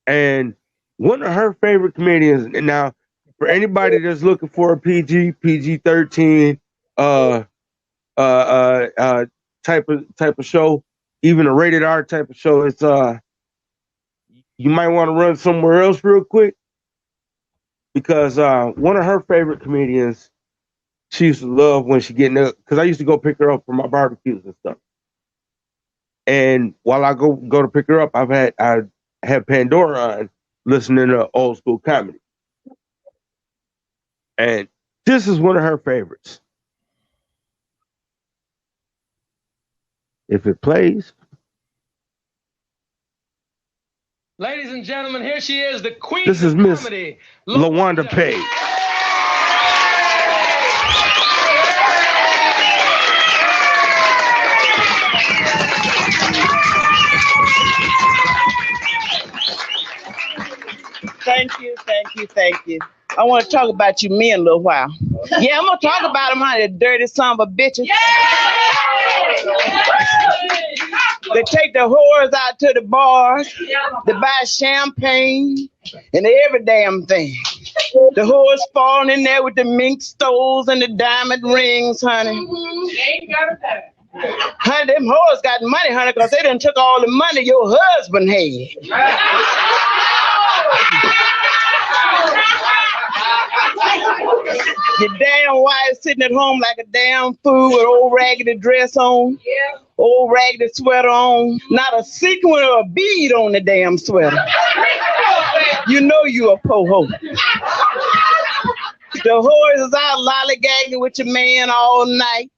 And one of her favorite comedians, and now for anybody that's looking for a PG-13 type of show, even a rated R type of show, it's you might want to run somewhere else real quick, because one of her favorite comedians, she used to love when she getting up, because I used to go pick her up for my barbecues and stuff. And while I go to pick her up, I had Pandora on listening to old school comedy. And this is one of her favorites. If it plays. Ladies and gentlemen, here she is, the queen This is of Miss comedy, LaWanda Page. Thank you. I want to talk about you men a little while. Yeah, I'm going to talk about them, honey, the dirty son of a bitches. They take the whores out to the bars, they buy champagne and every damn thing. The whores falling in there with the mink stoles and the diamond rings, honey. Honey, them whores got money, honey, because they done took all the money your husband had. Your damn wife sitting at home like a damn fool with old raggedy dress on, old raggedy sweater on, not a sequin or a bead on the damn sweater. You know you a po-ho. The whore is out lollygagging with your man all night.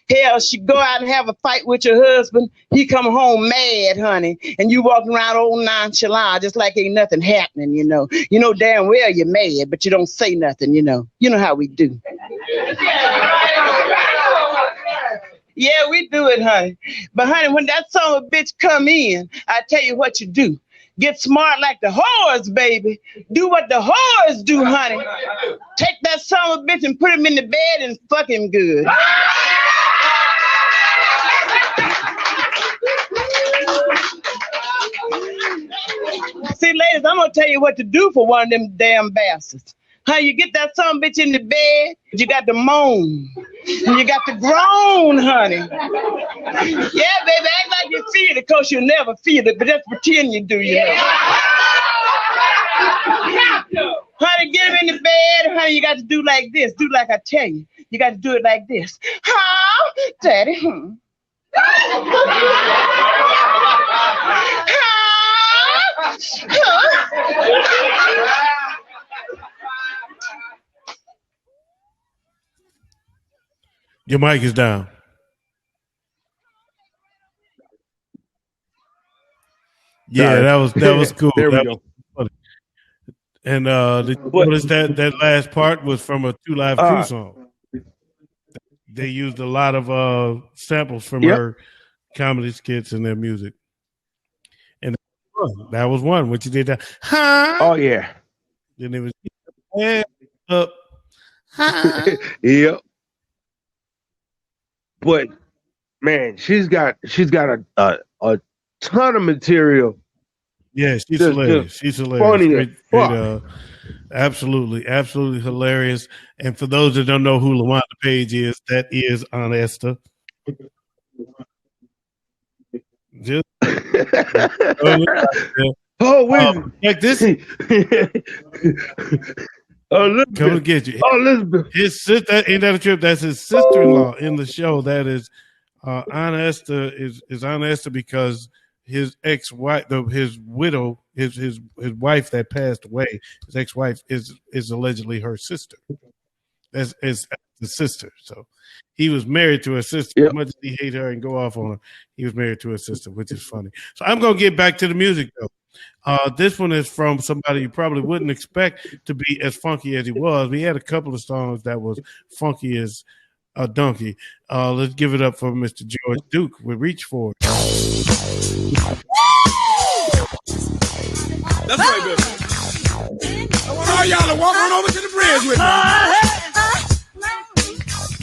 Hell, she go out and have a fight with your husband. He come home mad, honey. And you walking around all nonchalant, just like ain't nothing happening, you know. You know damn well you're mad, but you don't say nothing, you know. You know how we do. Yeah, we do it, honey. But, honey, when that son of a bitch come in, I tell you what you do. Get smart like the whores, baby. Do what the whores do, honey. Take that son of a bitch and put him in the bed and fuck him good. See, ladies, I'm going to tell you what to do for one of them damn bastards. How you get that son of a bitch in the bed, you got to moan. And you got to groan, honey. Yeah, baby, act like you feel it, because you'll never feel it, but just pretend you do, you know. Honey, get him in the bed, honey, you got to do like this. Do like I tell you. You got to do it like this. Huh? Daddy, Your mic is down. Yeah, that was cool. There we that go. Was funny. And did you notice that last part was from a 2 Live Crew song? They used a lot of samples from her comedy skits in their music. And that was one. What you did that? Huh? Oh yeah. Then it was up. Yep. But man, she's got a ton of material. Yeah, she's hilarious. She's hilarious. Great, absolutely hilarious. And for those that don't know who LaWanda Page is, that is Aunt Esther. Just like this. Elizabeth. Come to get you. Elizabeth. His sister ain't that a trip? That's his sister-in-law in the show. That is Aunt Esther is Aunt Esther because his ex-wife, his widow, his wife that passed away, his ex-wife is allegedly her sister. That's the sister. So he was married to her sister. Yep. As much as he hate her and go off on her, he was married to her sister, which is funny. So I'm gonna get back to the music though. This one is from somebody you probably wouldn't expect to be as funky as he was. We had a couple of songs that was funky as a donkey. Let's give it up for Mr. George Duke with Reach For It. That's right, baby. I want all y'all to walk on over to the bridge with me.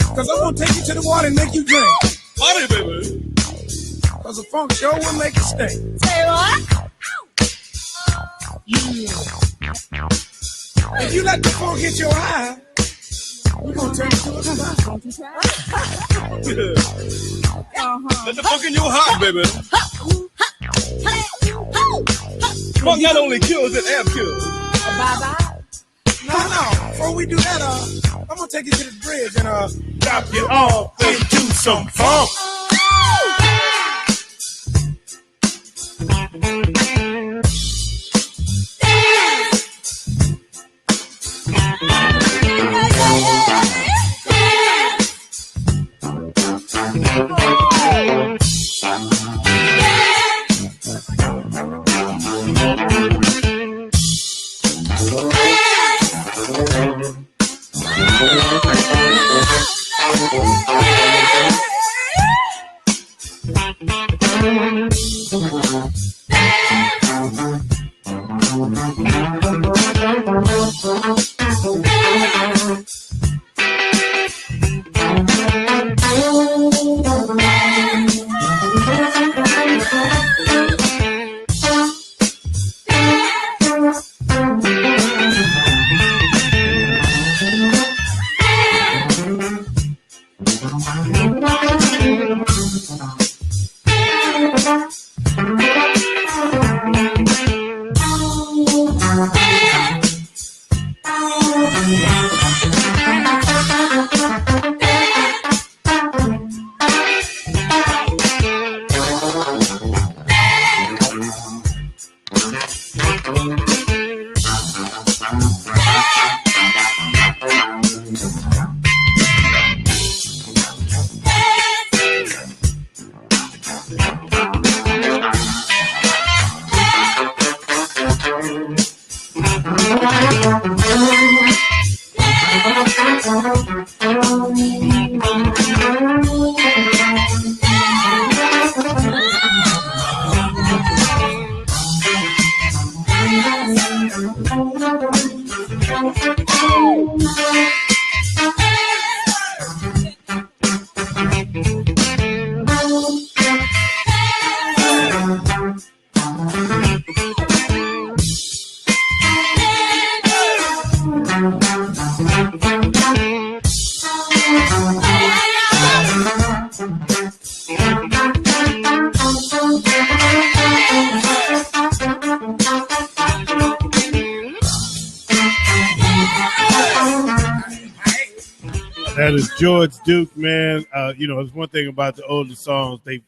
Because I'm going to take you to the water and make you drink. Party, baby. Because the funk show will make you stink. Say what? Yeah. If you let the funk hit your eye, we're going to turn you to a spot. Let the funk in your heart, baby. Funk not only kills, it ab kills. Bye-bye. No. Before we do that, I'm going to take you to the bridge and drop you off into some funk. That is George Duke, man. It's one thing about the older songs. They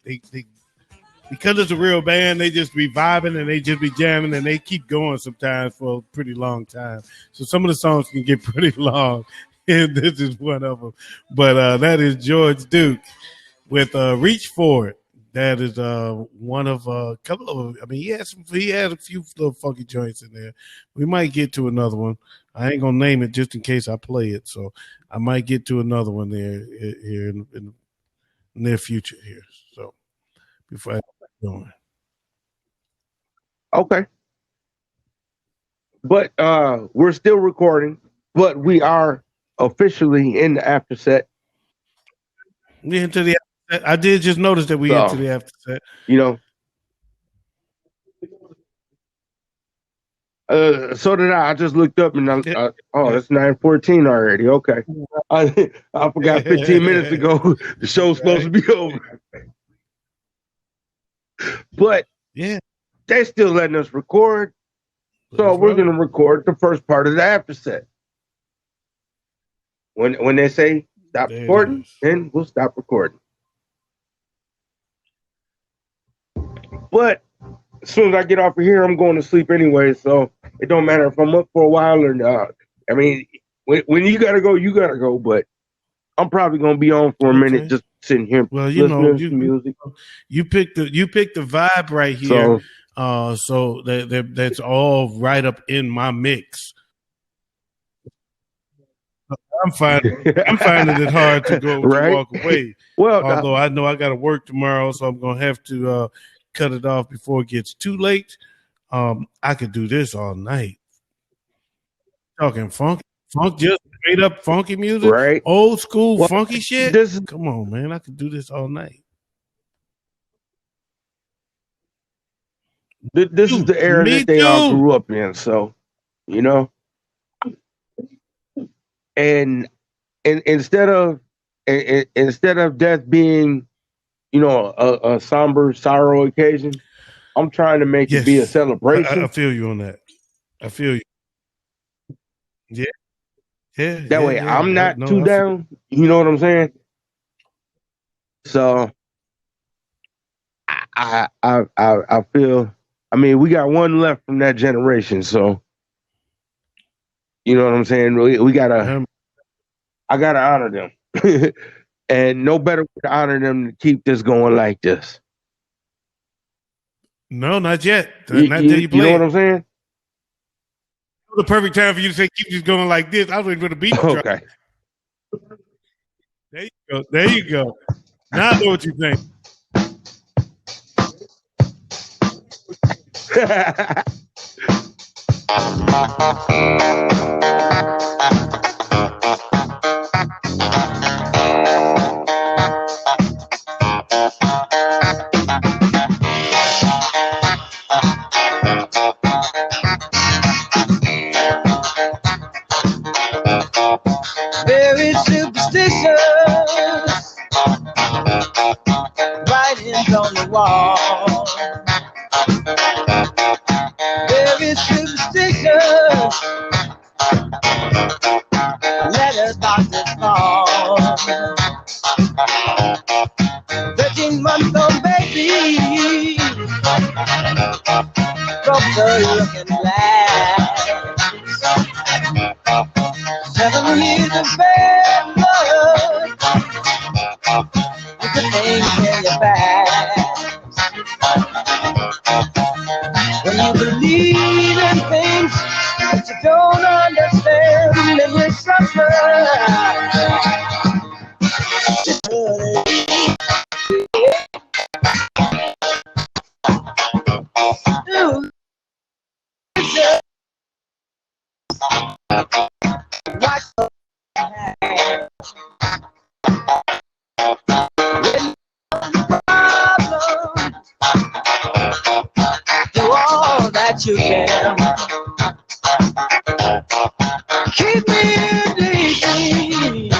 because it's a real band, they just be vibing and they just be jamming and they keep going sometimes for a pretty long time. So some of the songs can get pretty long, and this is one of them. But that is George Duke with Reach For It. That is one of a couple of. I mean, he had a few little funky joints in there. We might get to another one. I ain't gonna name it just in case I play it. So I might get to another one there here in the near future here. So before I get going. Okay. But we're still recording, but we are officially in the after set. We into the after set. I did just notice that we into the after set. So did I. I just looked up and it's 9:14 already. Okay. I forgot 15 minutes ago the show's supposed to be over. But yeah, they're still letting us record. So That's we're right. going to record the first part of the after set. When they say stop There it recording, is. then we'll stop recording. But as soon as I get off of here, I'm going to sleep anyway. So it don't matter if I'm up for a while or not. I mean, when you gotta go, you gotta go. But I'm probably gonna be on for a minute, Okay. just sitting here Well, you know, listening to music. you picked the vibe right here. So that's all right up in my mix. I'm finding it hard to go Right? to walk away. Well, although I know I got to work tomorrow, so I'm gonna have to cut it off before it gets too late. I could do this all night. Talking funk, just straight up funky music, right? Old school Well, funky shit. this- Come on, man, I could do this all night. This is the era Me that they all too. grew up in. So, you know, and instead of death being, you know, a somber sorrow occasion, I'm trying to make it be a Yes. celebration. I feel you on that. I feel you. Yeah. Yeah. That way, I'm not too down. You know what I'm saying? So, I feel. I mean, we got one left from that generation, so you know what I'm saying. We gotta. I gotta honor them, and no better way to honor them to keep this going like this. No, not yet. You Not till you play. know it. what I'm saying? The perfect time for you to say keep this going like this. I was waiting for the beat to drop. Okay. There you go. There you go. Now I know what you think. Very superstitious. Writings on the wall. Very superstitious. Letters boxes fall. 13-month-old baby. Ropes are looking black. 7 years of bad love. You could things in your back. When you believe in things that you don't understand, then you suffer. Watch the problem. Do all that you can. Keep me bleeding.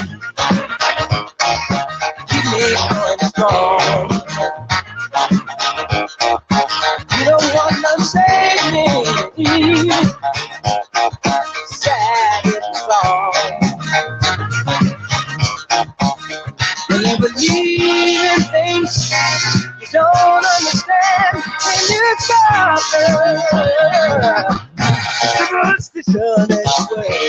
Keep me going strong. You don't want none save me. Sad is wrong. When you believe in things you don't understand, when you suffer, superstition is way.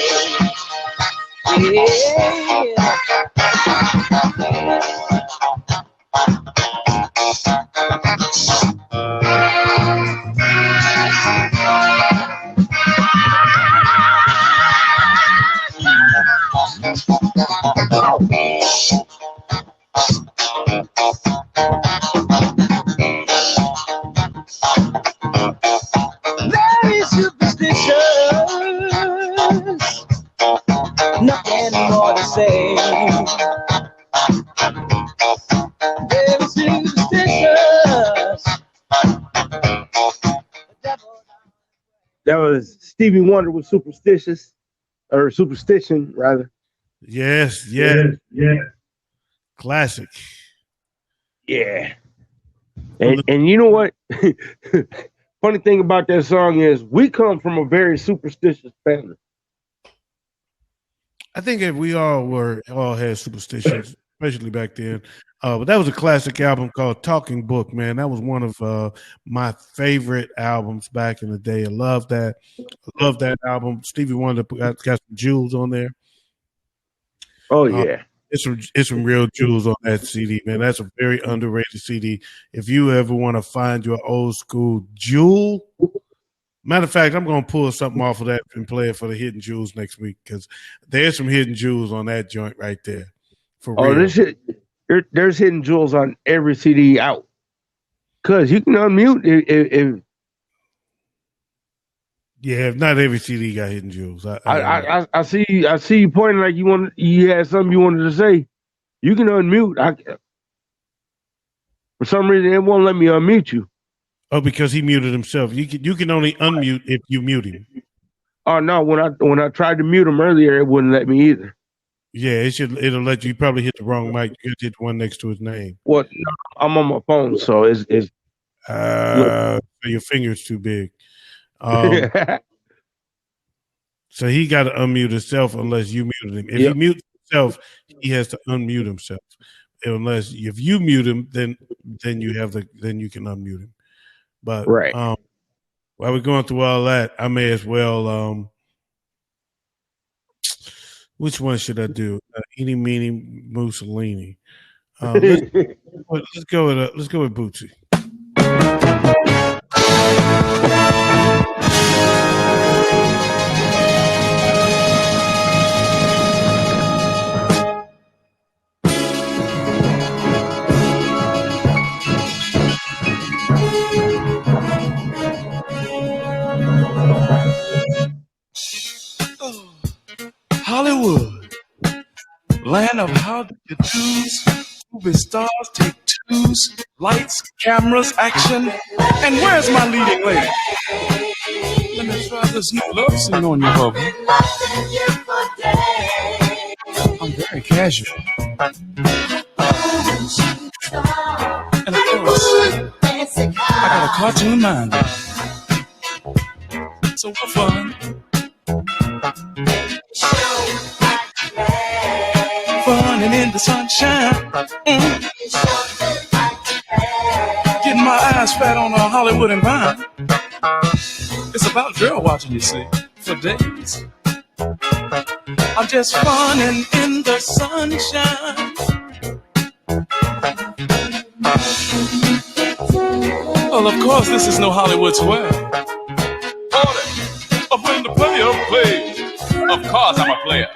Very superstitious. Nothing more to say. Very superstitious. That was Stevie Wonder with Superstitious, or Superstition, rather. Yes. Classic. Yeah. And you know what? Funny thing about that song is we come from a very superstitious family. I think if we all had superstitions, especially back then. But that was a classic album called Talking Book, man. That was one of my favorite albums back in the day. I love that. I love that album. Stevie Wonder got some jewels on there. Oh yeah. It's some real jewels on that CD, man. That's a very underrated CD. If you ever want to find your old school jewel, matter of fact, I'm going to pull something off of that and play it for the Hidden Jewels next week because there's some hidden jewels on that joint right there. For real. There's hidden jewels on every CD out. Cause you can unmute if yeah, not every CD got hidden jewels. I see you pointing like you had something you wanted to say. You can unmute. For some reason it won't let me unmute you. Oh, because he muted himself. You can only unmute if you mute him. Oh no, when I tried to mute him earlier, it wouldn't let me either. Yeah, it'll let you probably hit the wrong mic. You hit the one next to his name. Well, no, I'm on my phone, so it's your finger's too big. So he got to unmute himself unless you muted him. If he mutes himself, he has to unmute himself. Unless if you mute him, then you can unmute him. But right. While we're going through all that, I may as well. Which one should I do? Eeny, meeny, Mussolini. Let's go with Bootsy. Hollywood, land of how do you do's, movie stars take twos, lights, cameras, action, and where's my leading lady? Let me try this new love scene on you, Bubba. I'm very casual. And of course, I got a cartoon mind. So what fun. Fun and in the sunshine. Getting my eyes fat on a Hollywood and Vine. It's about girl watching, you see, for days. I'm just funning in the sunshine. Well, of course, this is no Hollywood Square. Party of when the player plays. Of course, I'm a player.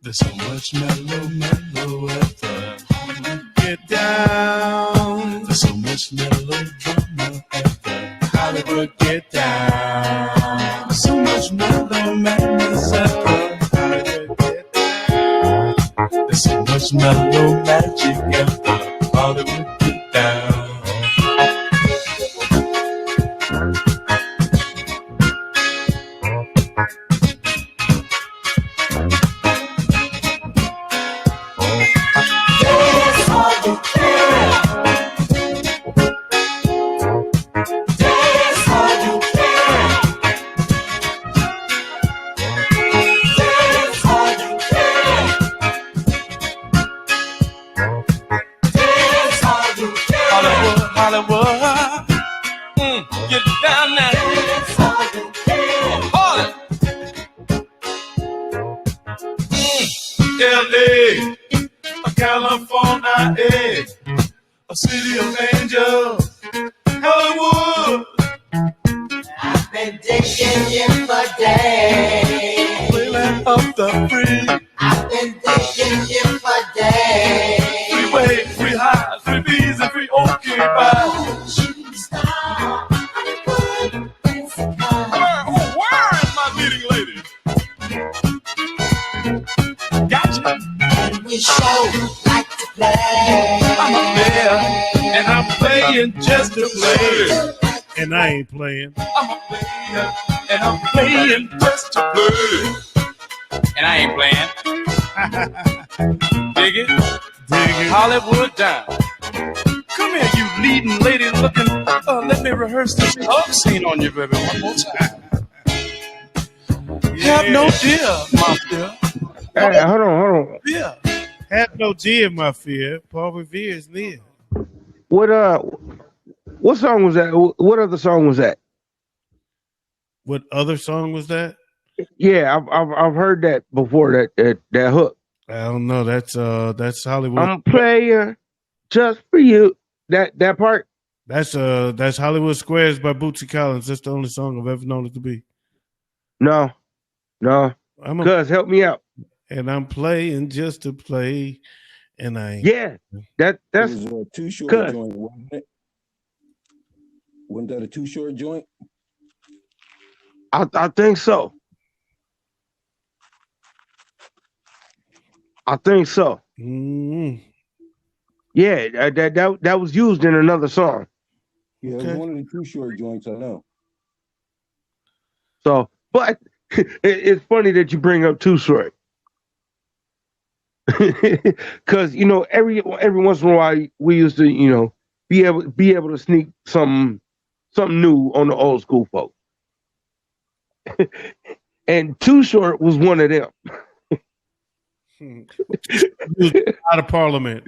There's so much mellow weather. Get down. There's so much melodrama at the Hollywood Get Down. So much mellow madness at the Hollywood Get Down. There's so much mellow magic at the Hollywood Get Down. California, a city of angels, Hollywood. I've been digging you for days. Land of the free. I've been digging you for days. Free wave, free highs, free bees, and free okay vibes. Shooting star, Hollywood, where is my leading lady? I'm a player, and I'm playing just to play. And I ain't playing. I'm a player, and I'm playing just to play. And I ain't playing. Dig it? Dig it. Hollywood down. Come here, you leading lady looking. Let me rehearse this love scene on you, baby, one more time. Yeah. Have no fear, my fear. Hey, hold on. Yeah. Have no fear, my fear. Paul Revere is near. What song was that? What other song was that? What other song was that? Yeah, I've heard that before. That hook. I don't know. That's Hollywood. I'm a player just for you. That part. That's Hollywood Squares by Bootsy Collins. That's the only song I've ever known it to be. No. Cuz help me out. And I'm playing just to play, and I ain't. Yeah, that's It was a Too Short joint, wasn't it? Wasn't that a Too Short joint? I think so. Mm-hmm. Yeah, that was used in another song. Yeah, it was one of the Too Short joints, I know. So, but it's funny that you bring up Too Short. Because every once in a while we used to be able to sneak something new on the old school folks, and Too Short was one of them. Out of Parliament.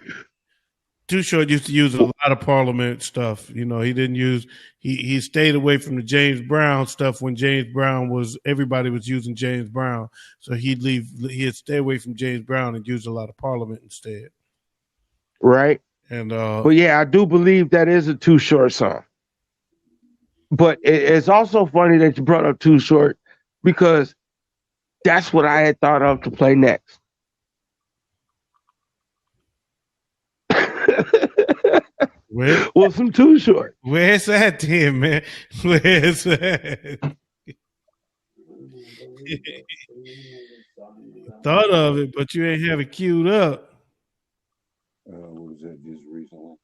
Too Short used to use a lot of Parliament stuff. He didn't use. He stayed away from the James Brown stuff when James Brown everybody was using James Brown. So he'd stay away from James Brown and use a lot of Parliament instead. Right. And but yeah, I do believe that is a Too Short song. But it's also funny that you brought up Too Short because that's what I had thought of to play next. Well, some Too Short. Where's that then, man? Where's that? Thought of it, but you ain't have it queued up. What was that just recently?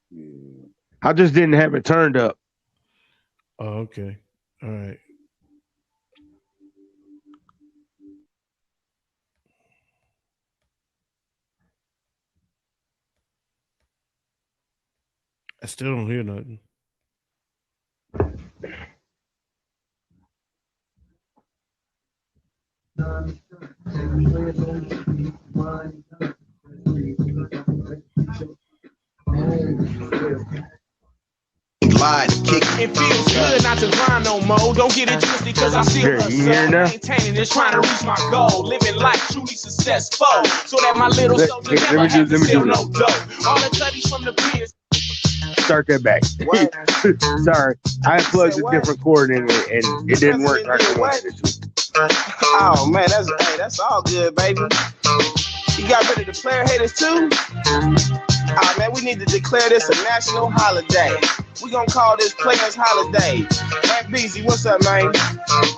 Yeah. I just didn't have it turned up. Oh, okay. All right. I still don't hear nothing. Glide, kick. It feels good not to grind no more. Don't get it twisted because I still maintaining this, trying to reach my goal. Living life truly successful, so that my little soldier never has to steal no dough. All the tutties from the peers. Start that back. Sorry, I plugged a different cord in it and it didn't work like I wanted it to. Oh man, that's all good, baby. You got rid of the player haters too? Oh man, we need to declare this a national holiday. We gonna call this Players Holiday. Man, Beezy, what's up, man?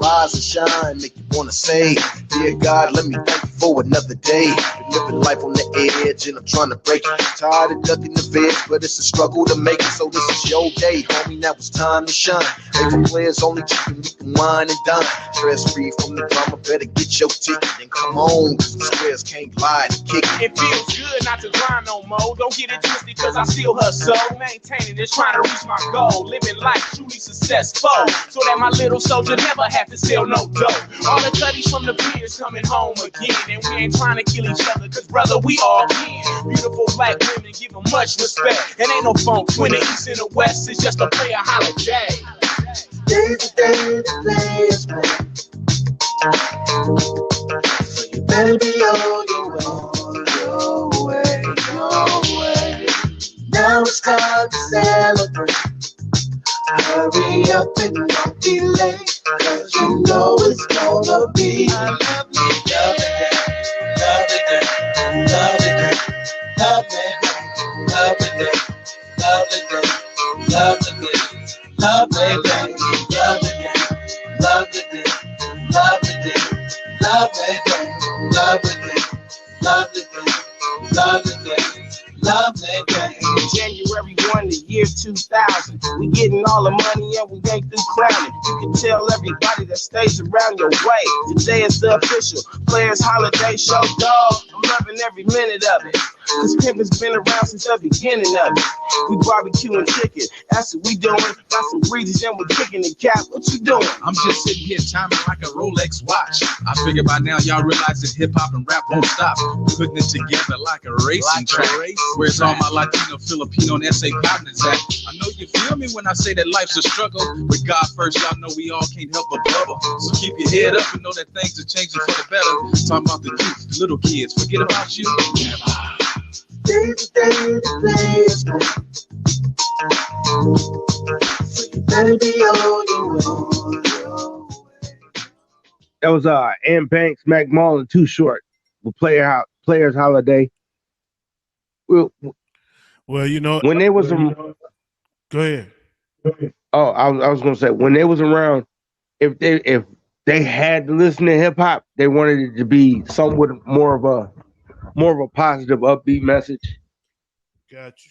Rise and shine, make you wanna say, dear God, let me thank you for another day. Been living life on the edge and I'm trying to break it. Tired of ducking the veg, but it's a struggle to make it. So this is your day, homie. Now it's time to shine. Favorite players only keeping me can wine and dine. Stress free from the drama, better get your ticket and come on, cause the squares can't lie to kick it. It feels good not to grind no more. Don't get it twisted cause I still hustle. Maintaining this, trying to reach my goal. Living life truly successful, so that my little soldier never have to sell no dough. All the tutties from the peers coming home again, and we ain't trying to kill each other cause brother we all kin. Beautiful black women give them much respect, and ain't no funk when the east and the west. It's just a player holiday. Day's the day the players play, so you better be on your way. Now it's time to celebrate. Hurry up and don't be late, cause you know it's gonna be a lovely day. Lovely day, lovely day, lovely day, lovely day, lovely day, lovely day, lovely day, lovely day, lovely day, lovely day, lovely day, lovely day, lovely day, lovely day, lovely day, January 1, the year 2000. We getting all the money and we ain't through clowning. You can tell everybody that stays around your way. Today is the official Players Holiday Show, dog. I'm loving every minute of it. Cause pimpin's been around since the beginning of it. We barbecue and chicken, that's what we doing. Got some breezes and we kicking the cap. What you doing? I'm just sitting here timing like a Rolex watch. I figure by now y'all realize that hip hop and rap won't stop. Putting it together like a racing track. Where's all my Latino, Filipino, and SA partners at? I know you feel me when I say that life's a struggle. With God first, y'all know we all can't help but bubble. So keep your head up and know that things are changing for the better. Talking about the youth, the little kids, forget about you. That was Ann Banks, Mac Mullen, Too Short with Players Holiday. Well, you know, when they was go ahead. Oh, I was gonna say when they was around, if they had to listen to hip hop, they wanted it to be somewhat more of a positive, upbeat message. Gotcha.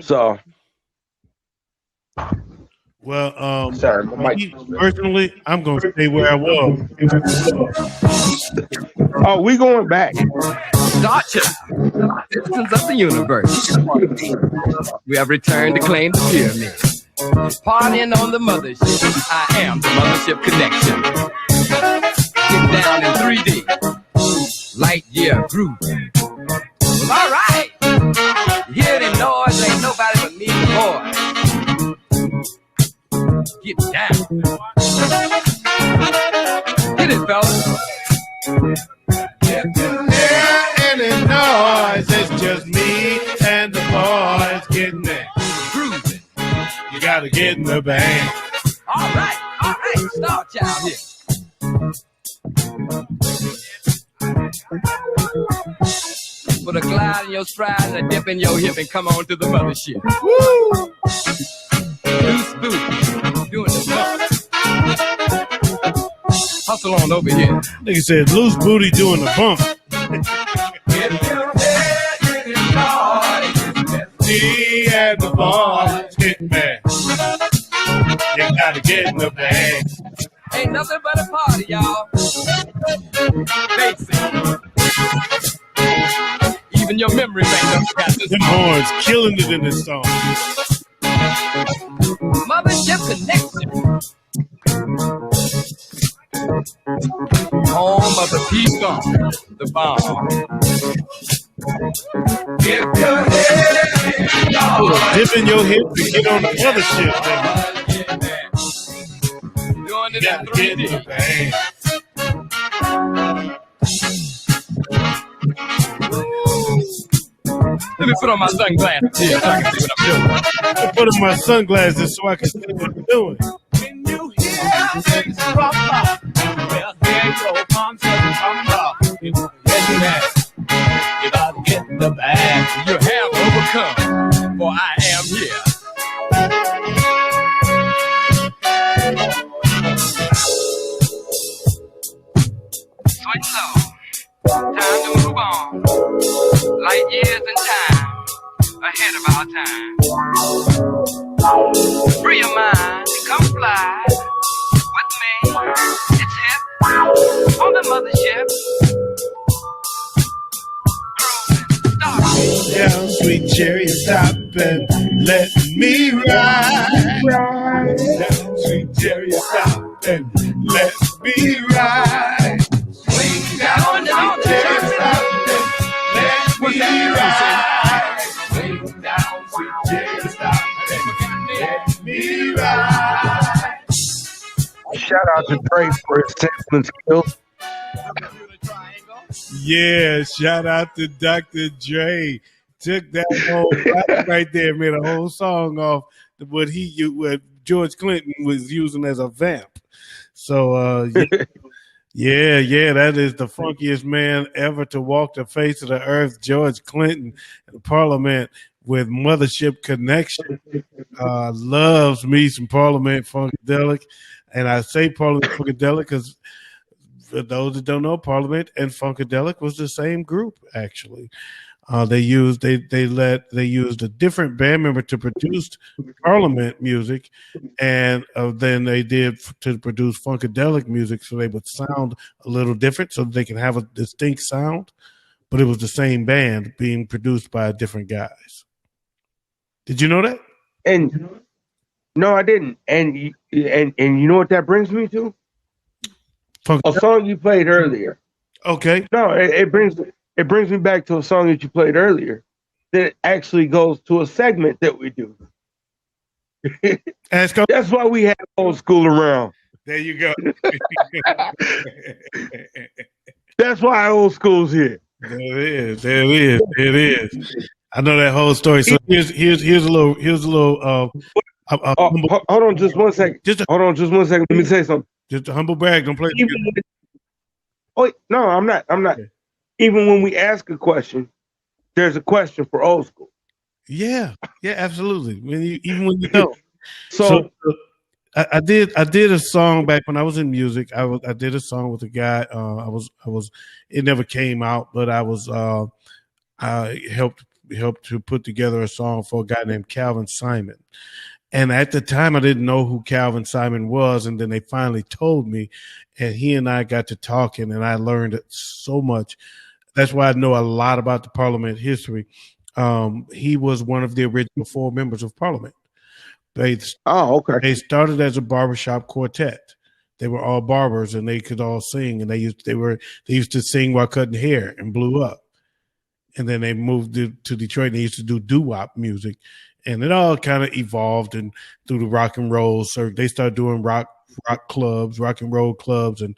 So, well, sorry, personally, I'm gonna stay where I was. Oh, we going back. Gotcha. Citizens of the universe. We have returned to claim the pyramid. Partying on the mothership. I am the Mothership Connection. Get down in 3D. Light year groove. Well, all right. You hear the noise? Ain't nobody but me and the boys. Get down. Hit it, fellas. If you hear any noise, it's just me and the boys getting it. Grooving. You gotta get in the band. All right. Star Child here. Put a glide in your stride and a dip in your hip and come on to the mothership. Woo! Loose booty, doing the bump. Hustle on over here. Nigga said loose booty doing the bump. Me and the boys getting mad. You gotta get in the bag. Ain't nothing but a party, y'all. Basic. Even your memory bank got this. Them boys killing it in this song. Mothership Connection. Home of the peacock, the bomb. If your head put a dip in your hip to get on the mothership, Doing it you gotta get in the bag. Let me put on my sunglasses here so I can see what I'm doing. I put on my sunglasses so I can see what I'm doing. When you hear things from up, well, here your concept come up. You gotta get in the bag. You have overcome, for I am here. Swing low. Time to move on. Light years and time ahead of our time. Free your mind and come fly with me. It's hip on the mothership. Down, sweet cherry, stop and let me ride. Down, sweet cherry, stop and let me ride. Swing down, sweet cherry, stop and let me ride. Swing down, sweet cherry, stop and let me ride. Shout out to Dre for his sampling skills. Yeah, shout out to Dr. Dre. Took that whole right there, made a whole song off what George Clinton was using as a vamp. So yeah, that is the funkiest man ever to walk the face of the earth, George Clinton, in Parliament with Mothership Connection. Loves me some Parliament Funkadelic. And I say Parliament Funkadelic because for those that don't know, Parliament and Funkadelic was the same group actually. They used a different band member to produce Parliament music, and then they did to produce Funkadelic music, so they would sound a little different, so they can have a distinct sound. But it was the same band being produced by different guys. Did you know that? And no, I didn't. And you know what that brings me to? A song you played earlier. Okay. No, it brings me back to a song that you played earlier that actually goes to a segment that we do. That's why we have old school around. There you go. That's why old school's here. There it is. I know that whole story. So here's a little. Hold on, just 1 second. Hold on, just 1 second. Let me say something. Just a humble brag. Don't play. No, I'm not. Okay. Even when we ask a question, there's a question for old school. Yeah, absolutely. Even when you know. So I did a song back when I was in music. I did a song with a guy. It never came out, but I helped to put together a song for a guy named Calvin Simon. And at the time, I didn't know who Calvin Simon was, and then they finally told me, and he and I got to talking, and I learned so much. That's why I know a lot about the Parliament history. He was one of the original 4 members of Parliament. They started as a barbershop quartet. They were all barbers, and they could all sing, and they used to sing while cutting hair, and blew up. And then they moved to Detroit, and they used to do doo-wop music, and it all kind of evolved and through the rock and roll. So they started doing rock and roll clubs, and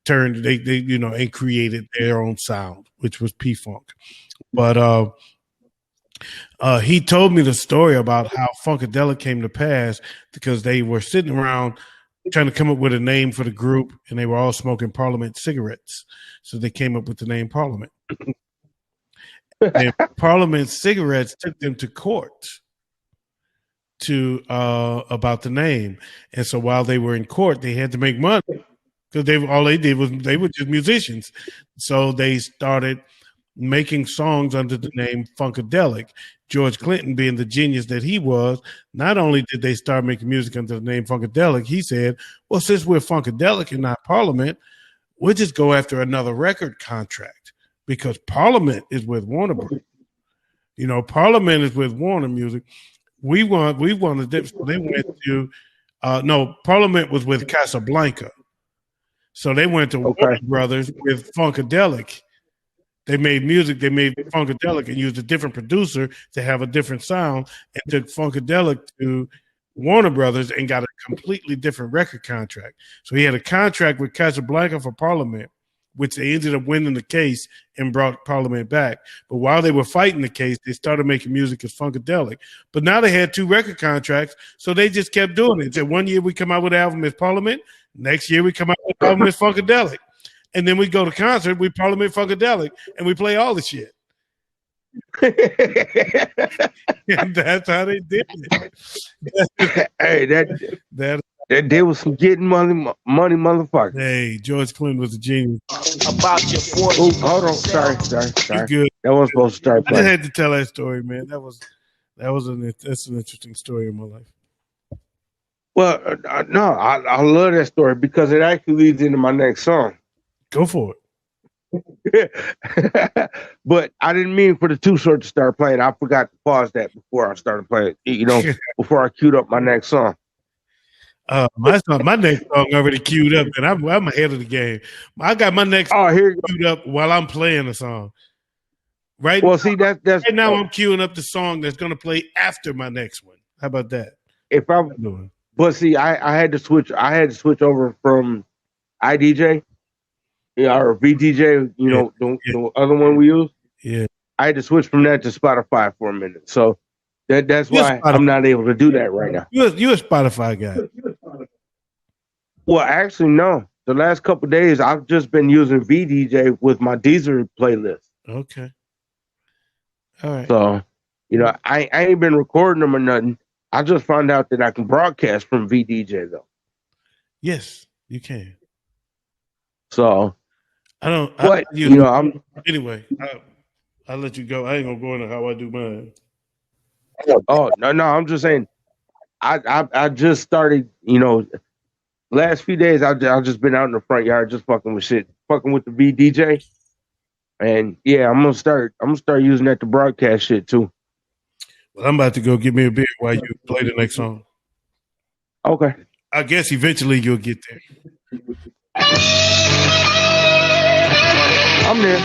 turned and created their own sound, which was P-Funk. But he told me the story about how Funkadelic came to pass because they were sitting around trying to come up with a name for the group, and they were all smoking Parliament cigarettes. So they came up with the name Parliament. And Parliament cigarettes took them to court about the name. And so while they were in court, they had to make money because they were just musicians. So they started making songs under the name Funkadelic. George Clinton, being the genius that he was, not only did they start making music under the name Funkadelic, he said, well, since we're Funkadelic and not Parliament, we'll just go after another record contract because Parliament is with Warner Bros. Parliament is with Warner Music. We wanted them, so they went to Parliament was with Casablanca. So they went to Warner Brothers with Funkadelic. They made music, they made Funkadelic and used a different producer to have a different sound, and took Funkadelic to Warner Brothers and got a completely different record contract. So he had a contract with Casablanca for Parliament, which they ended up winning the case and brought Parliament back. But while they were fighting the case, they started making music as Funkadelic. But now they had 2 record contracts, so they just kept doing it. So 1 year we come out with an album as Parliament, next year we come out with an album as Funkadelic. And then we go to concert, we Parliament Funkadelic, and we play all the shit. And that's how they did it. Hey, that they was some getting money motherfucker. Hey, George Clinton was a genius. About your boy. Ooh, hold on, sorry. You good. That wasn't supposed to start I playing. just had to tell that story, man. That's an interesting story in my life. Well, no, I love that story because it actually leads into my next song. Go for it. But I didn't mean for the Too Short to start playing. I forgot to pause that before I started playing, before I queued up my next song. My next song already queued up, and I'm ahead of the game. I got my next song queued up while I'm playing the song. Right. Well, see, that's right now I'm queuing up the song that's going to play after my next one. How about that? But see, I had to switch. I had to switch over from iDJ, or VDJ. The other one we use. Yeah. I had to switch from that to Spotify for a minute. So that's why I'm not able to do that right now. You a Spotify guy? Well, actually, no. The last couple of days, I've just been using VDJ with my Deezer playlist. Okay. All right. So, I ain't been recording them or nothing. I just found out that I can broadcast from VDJ though. Yes, you can. So, I don't. What? I'm. Anyway, I'll let you go. I ain't gonna go into how I do mine. Oh no, I'm just saying. I just started. Last few days I just been out in the front yard just fucking with shit, fucking with the VDJ, and yeah, I'm gonna start using that to broadcast shit too. Well, I'm about to go get me a beer while you play the next song. Okay. I guess eventually you'll get there. I'm there.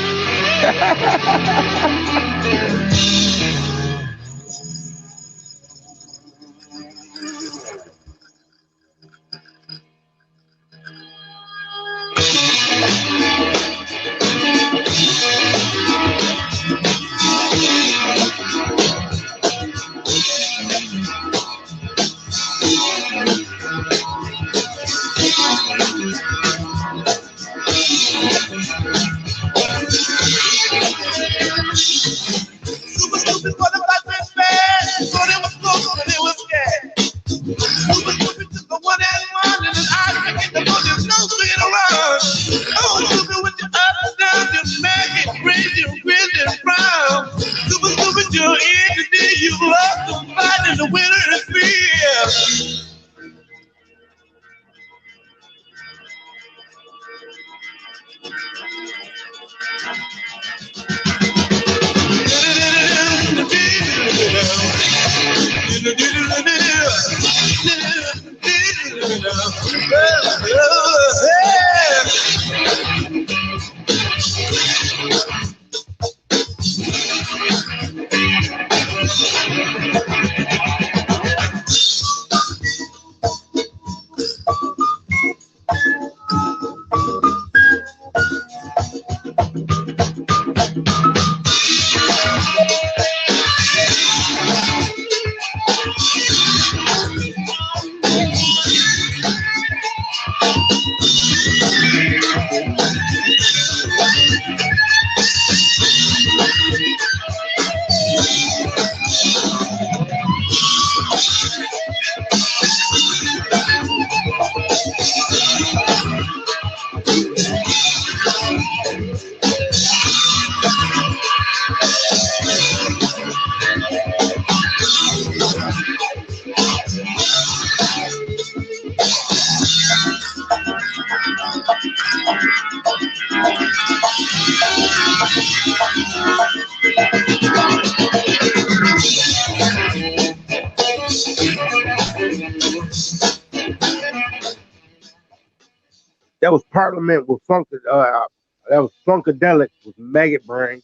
That was Parliament with Funk. That was Funkadelic with Maggot Brain.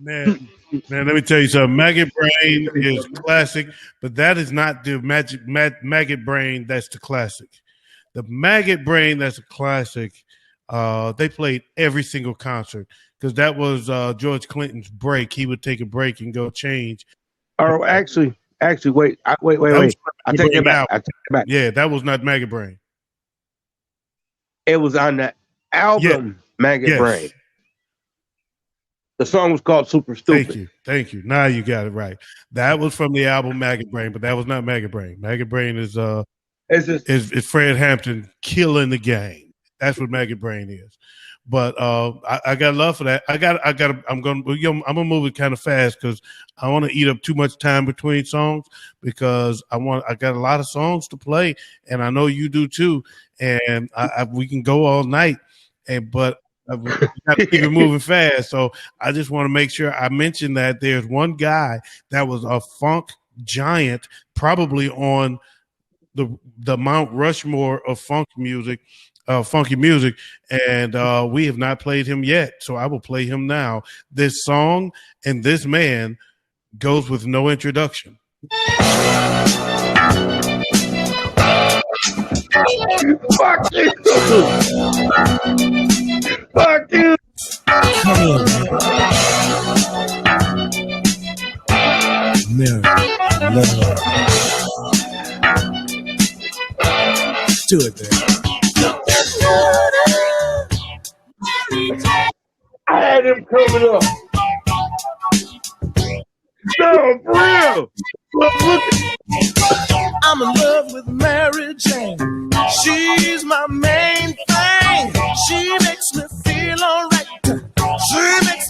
Man, let me tell you something. Maggot Brain is classic, but that is not the Maggot Brain that's the classic. The Maggot Brain that's a classic, they played every single concert because that was George Clinton's break. He would take a break and go change. Oh, actually, wait. I take it back. Yeah, that was not Maggot Brain. It was on the album Maggot Brain. The song was called Super Stupid. Thank you. Now you got it right. That was from the album Maggot Brain, but that was not Maggot Brain. Maggot Brain is Fred Hampton killing the game. That's what Maggot Brain is. But I got love for that. I'm gonna move it kind of fast because I want to eat up too much time between songs because I got a lot of songs to play, and I know you do too. And we can go all night, but we got to keep it moving fast. So I just want to make sure I mention that there's one guy that was a funk giant, probably on the Mount Rushmore of funky music, and we have not played him yet. So I will play him now. This song and this man goes with no introduction. Fuck you. Fuck you. Come on, man. Mary, love. Do it, man. I had him coming up. No, for real. I'm in love with Mary Jane. She's my main thing. She makes me feel alright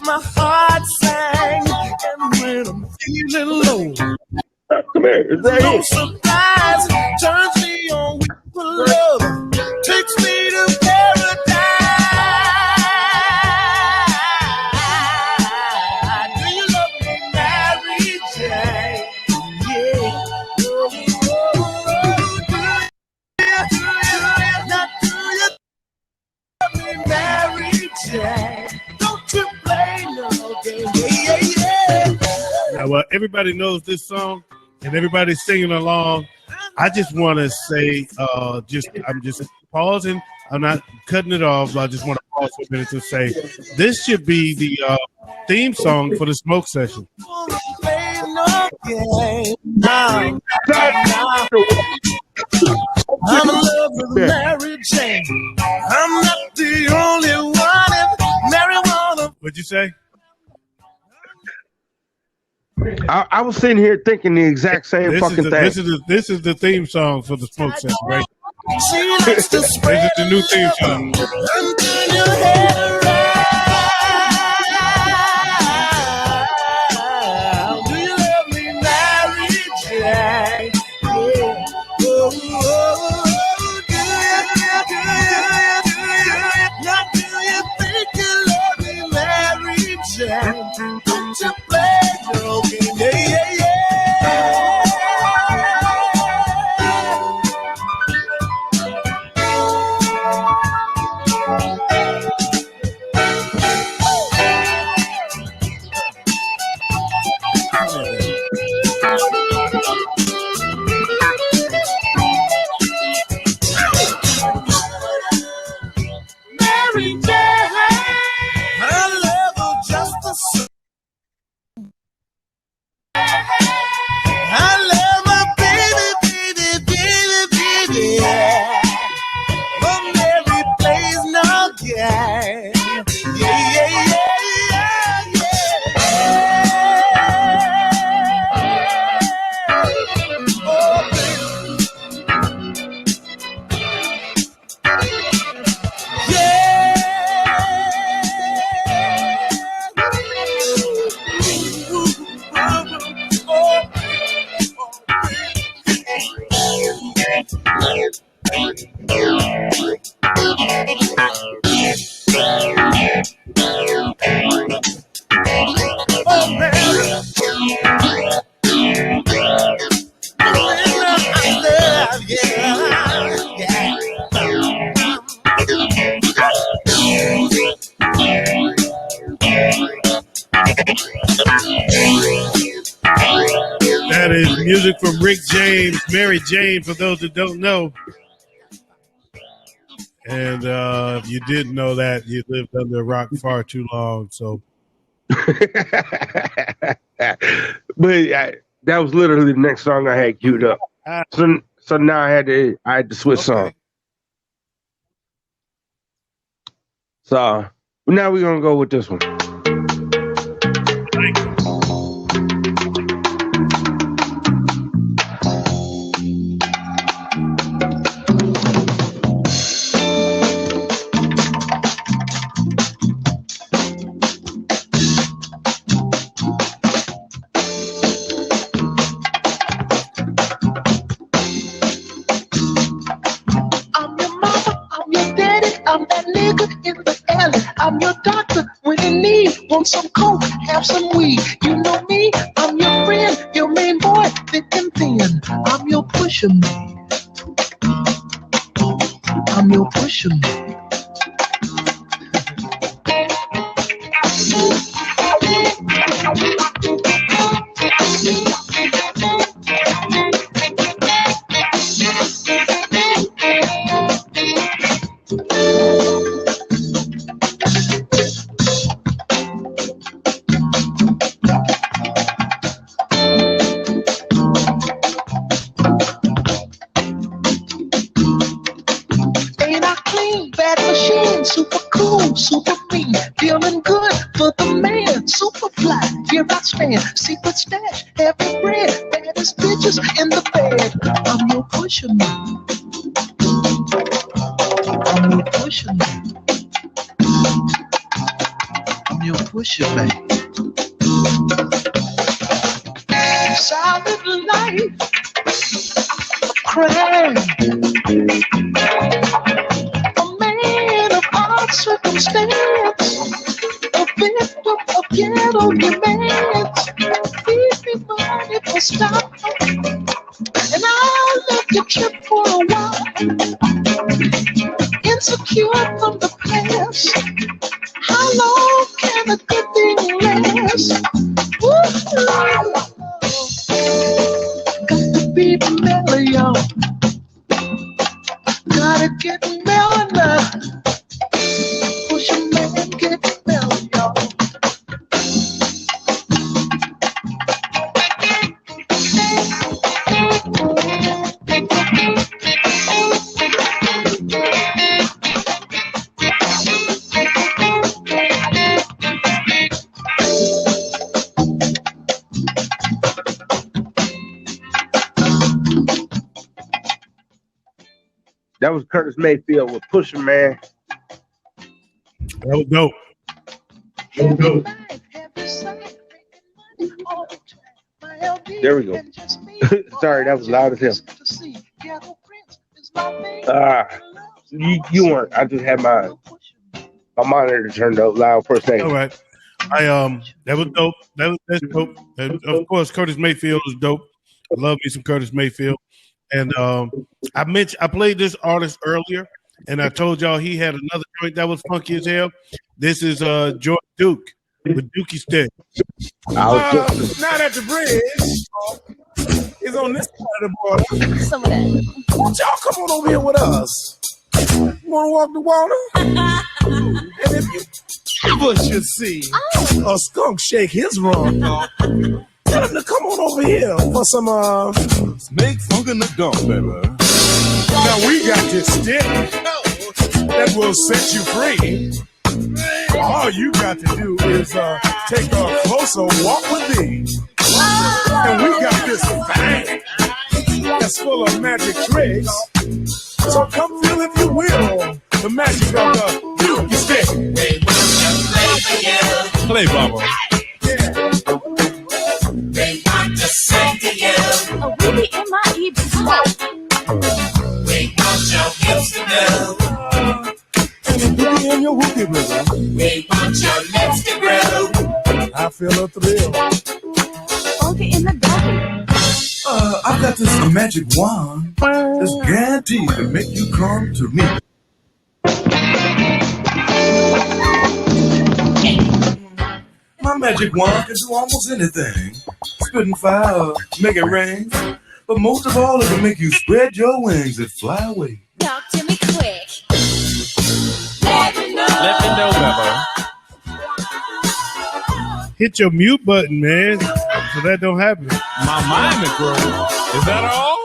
my heart sang. And when I'm feeling low, come here. It's right no here. surprise, turns me on with love, takes me to paradise. Do you love me, Mary Jane? Yeah. Mary Jane, don't you play no game? Yeah, yeah, yeah. Now, everybody knows this song, and everybody's singing along. I just want to say, I'm just pausing. I'm not cutting it off. I just want to pause for a minute to say, this should be the theme song for the smoke session. Play no game. Now, I'm in love with Mary Jane. I'm not the only one in marijuana. What'd you say? I was sitting here thinking the exact same fucking thing. This is the theme song for the smoke session, right? She likes to spread This is the new theme song. and turn your head around. Do you love me, Mary Jane? Yeah. Oh, oh, oh, do you? Now do you think you love me, Mary Jane? Don't you play your game? Yeah, yeah, yeah. Mary Jane, I love her just the same. I love my baby, baby, baby, yeah. But Mary plays no game. Yeah, yeah, yeah, yeah, yeah. Oh, That is music from Rick James, Mary Jane, for those that don't know. And if you didn't know that, you lived under a rock far too long. So, But that was literally the next song I had queued up. So now I had to switch song. So now we're gonna go with this one. I'm that nigga in the alley. I'm your doctor when you need. Want some coke, have some weed. You know me, I'm your friend, your main boy, thick and thin. I'm your pusher man. I'm your pusher man. Super cool, super mean, feeling good for the man. Super fly, here I stand, secret stash, heavy bread, baddest bitches in the bed. I'm your pusher man. I'm your pusher man. I'm your pusher, babe. Solid life, crime. A man of odd circumstance, a victim of ghetto demands. Feed me money for stop, and I'll let you trip for a while. Insecure from the past, how long can a good thing last? Woo! Got to be mellow, y'all. Gotta get mellow now. Push a man, get mellow, y'all. That was Curtis Mayfield with Pusher Man. That was dope. That was dope. There we go. Sorry, that was loud as hell. You weren't. I just had my monitor turned up loud for a second. All right. That was dope. That's dope. And of course, Curtis Mayfield is dope. I love me some Curtis Mayfield. And I played this artist earlier, and I told y'all he had another joint that was funky as hell. This is George Duke with Dookie Stick. Now that the bridge is on this side of the border, Some of that. won't y'all come on over here with us? You want to walk the water? And if you ever should see a skunk shake his rump, tell him to come on over here for some snake funk in the gum, baby. Now we got this stick that will set you free. All you got to do is take a closer walk with me. And we got this thing that's full of magic tricks. So come feel, if you will, the magic of the Dookie Stick. Play, Bubba. They want to sing to you. Oh, we be in my evening spot. We want your hips to move. And if you be in your whoopie rhythm, We want your lips to groove. I feel a thrill. Funky in the dark. I've got this magic wand that's guaranteed to make you come to me. My magic wand can do almost anything. Spitting fire, make it rain. But most of all, it can make you spread your wings and fly away. Talk to me quick. Let me know, Bubba. Hit your mute button, man, so that don't happen. My mind is growing. Is that all?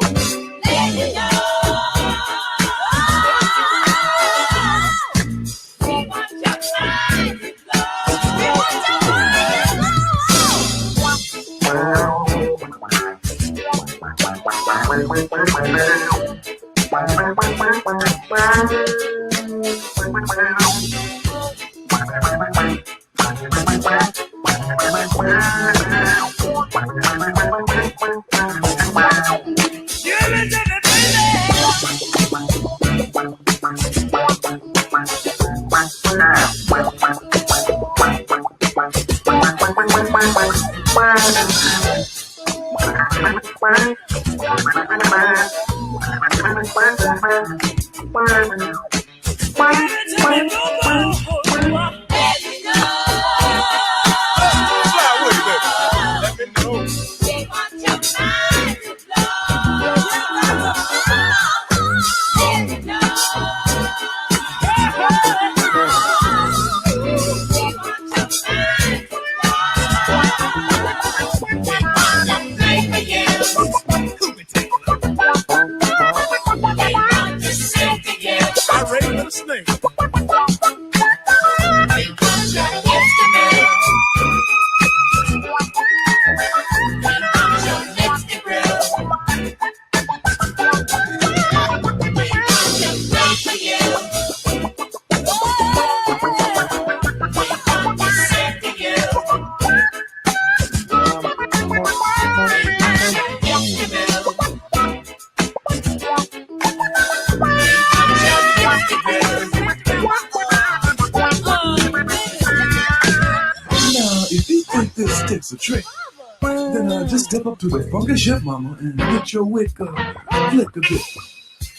just step up to the funky ship, mama, and get your wick flick a bit.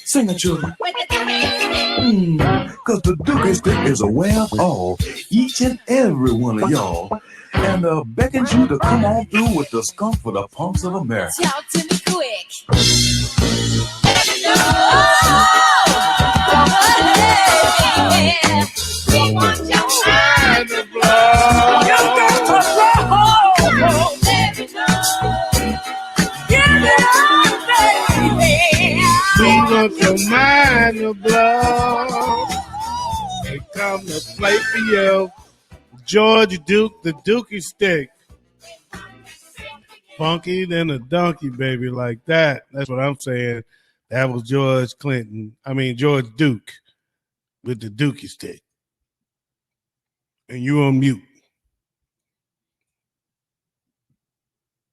Sing it, children. Cause the Dookie Stick is aware of all, each and every one of y'all, and beckons you to come on through with the skunk for the punks of America. Talk to me quick. We want your mind to blow. You got to blow. Let me know. Give it up, baby. We want your mind to blow. They come to play for you. George Duke, the Dookie Stick. Funky than a donkey, baby, like that. That's what I'm saying. That was George Duke with the Dookie Stick. And you on mute.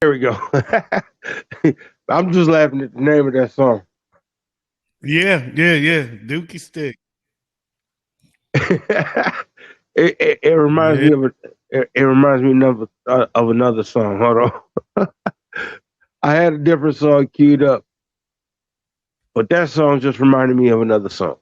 There we go. I'm just laughing at the name of that song. Yeah. Dookie Stick. It reminds me of of another song. Hold on. I had a different song queued up, but that song just reminded me of another song.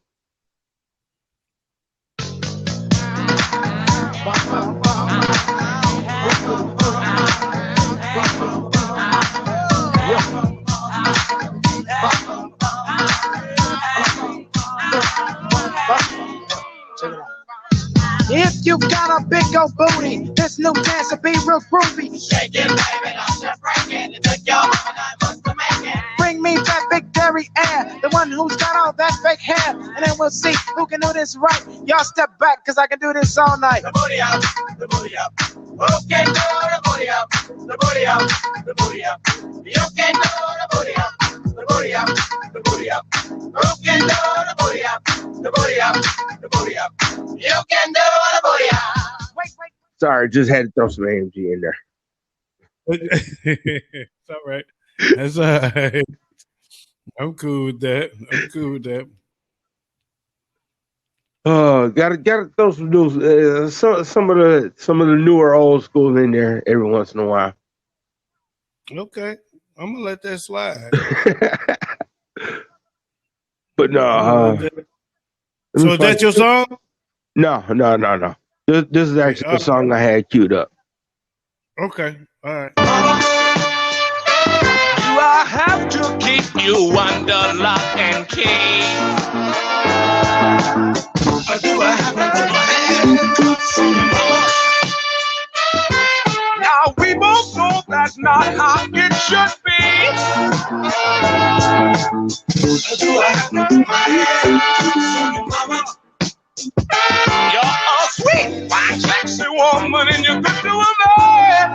If you got a big old booty, this new dance will be real groovy. Shake it, baby, don't just break it. It took your mama 9 months to make it. Bring me that big dairy air, the one who's got all that fake hair, and then we'll see who can do this right. Y'all step back, cause I can do this all night. The booty up, the booty up. Who can do the booty up? The booty up, the booty up. You can do the booty up, the booty up, the booty up. Who can do the booty up? The booty up, the booty up. You can do the booty up. Wait. Sorry, just had to throw some AMG in there. It's all right. That's all right. I'm cool with that. Gotta throw some new some of the newer old school in there every once in a while. Okay, I'm gonna let that slide. But no. So is that your song? No. This is actually the song I had queued up. Okay, all right. Do I have to keep you under lock and key? Or do I have to put my hands on your mama? Now we both know that's not how it should be. Or do I have to put my hands on your mama? You're a sweet, fine, sexy woman, and you could do a man.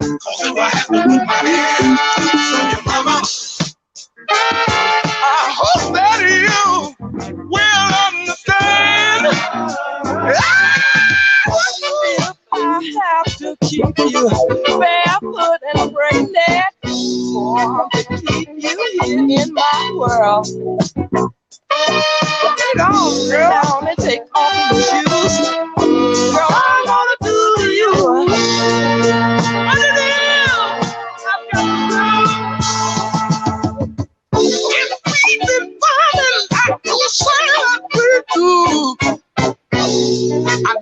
Cause if I have to put my hands on your mama, I hope that you will understand. If I have to keep you barefoot and pregnant, or to keep you here in my world. Get on, girl. Down and take off your shoes. Girl, I wanna do to you. What it is, I've got to do. If we've been fighting, I do say that we do. I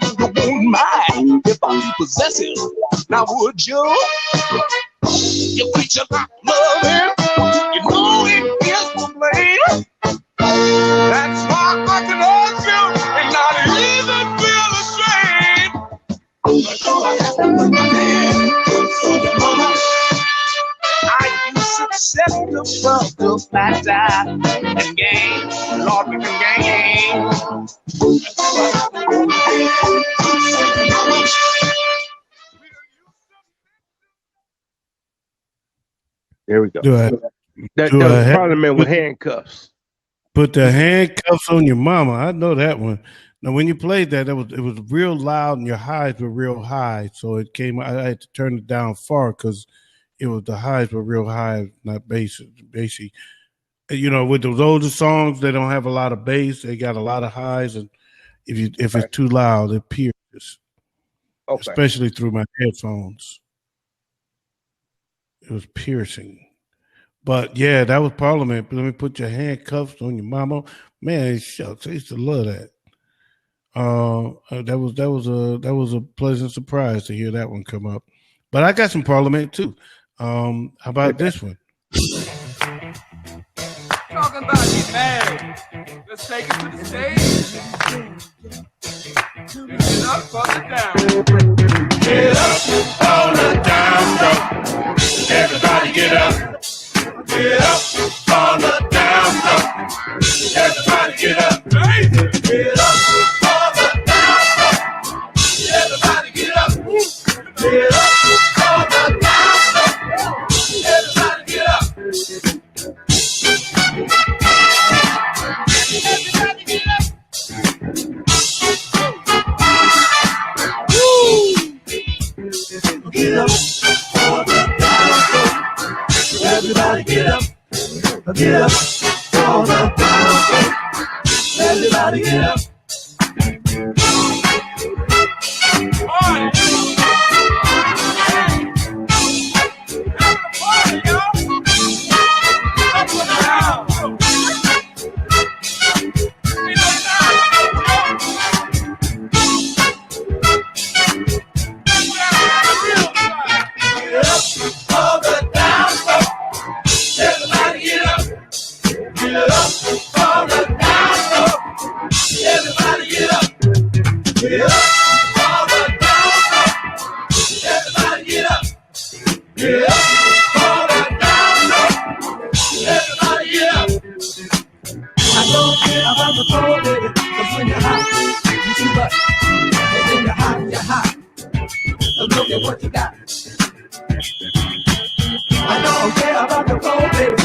never won't mind if I be possessive. Now would you? You preach about loving, you know it is the blame. That's why I can hug you and not even feel ashamed. Are you susceptible to matter and game? Lord, we can game. There we go. That do was I have- Parliament with handcuffs. Put the handcuffs on your mama. I know that one. Now, when you played that, it was real loud and your highs were real high. So it came. I had to turn it down far because the highs were real high, not bass. Basically, with those older songs, they don't have a lot of bass. They got a lot of highs, and if it's too loud, it pierces. Okay. Especially through my headphones. It was piercing. But yeah, that was Parliament. But let me put your handcuffs on your mama. Man, shucks, I used to love that. That was a pleasant surprise to hear that one come up. But I got some Parliament too. How about this one? Talking about you mad. Let's take it to the stage. Get up on the down. Get up on the down low. Everybody get up. Get up on the down low. Everybody get up. Get up on the down low. Everybody get up. Get up on the down low. Everybody get up. Everybody get up. Get up on the down low. Everybody get up. Get up on the down low. Everybody get up. Look at what you got. I don't care about the cold, baby.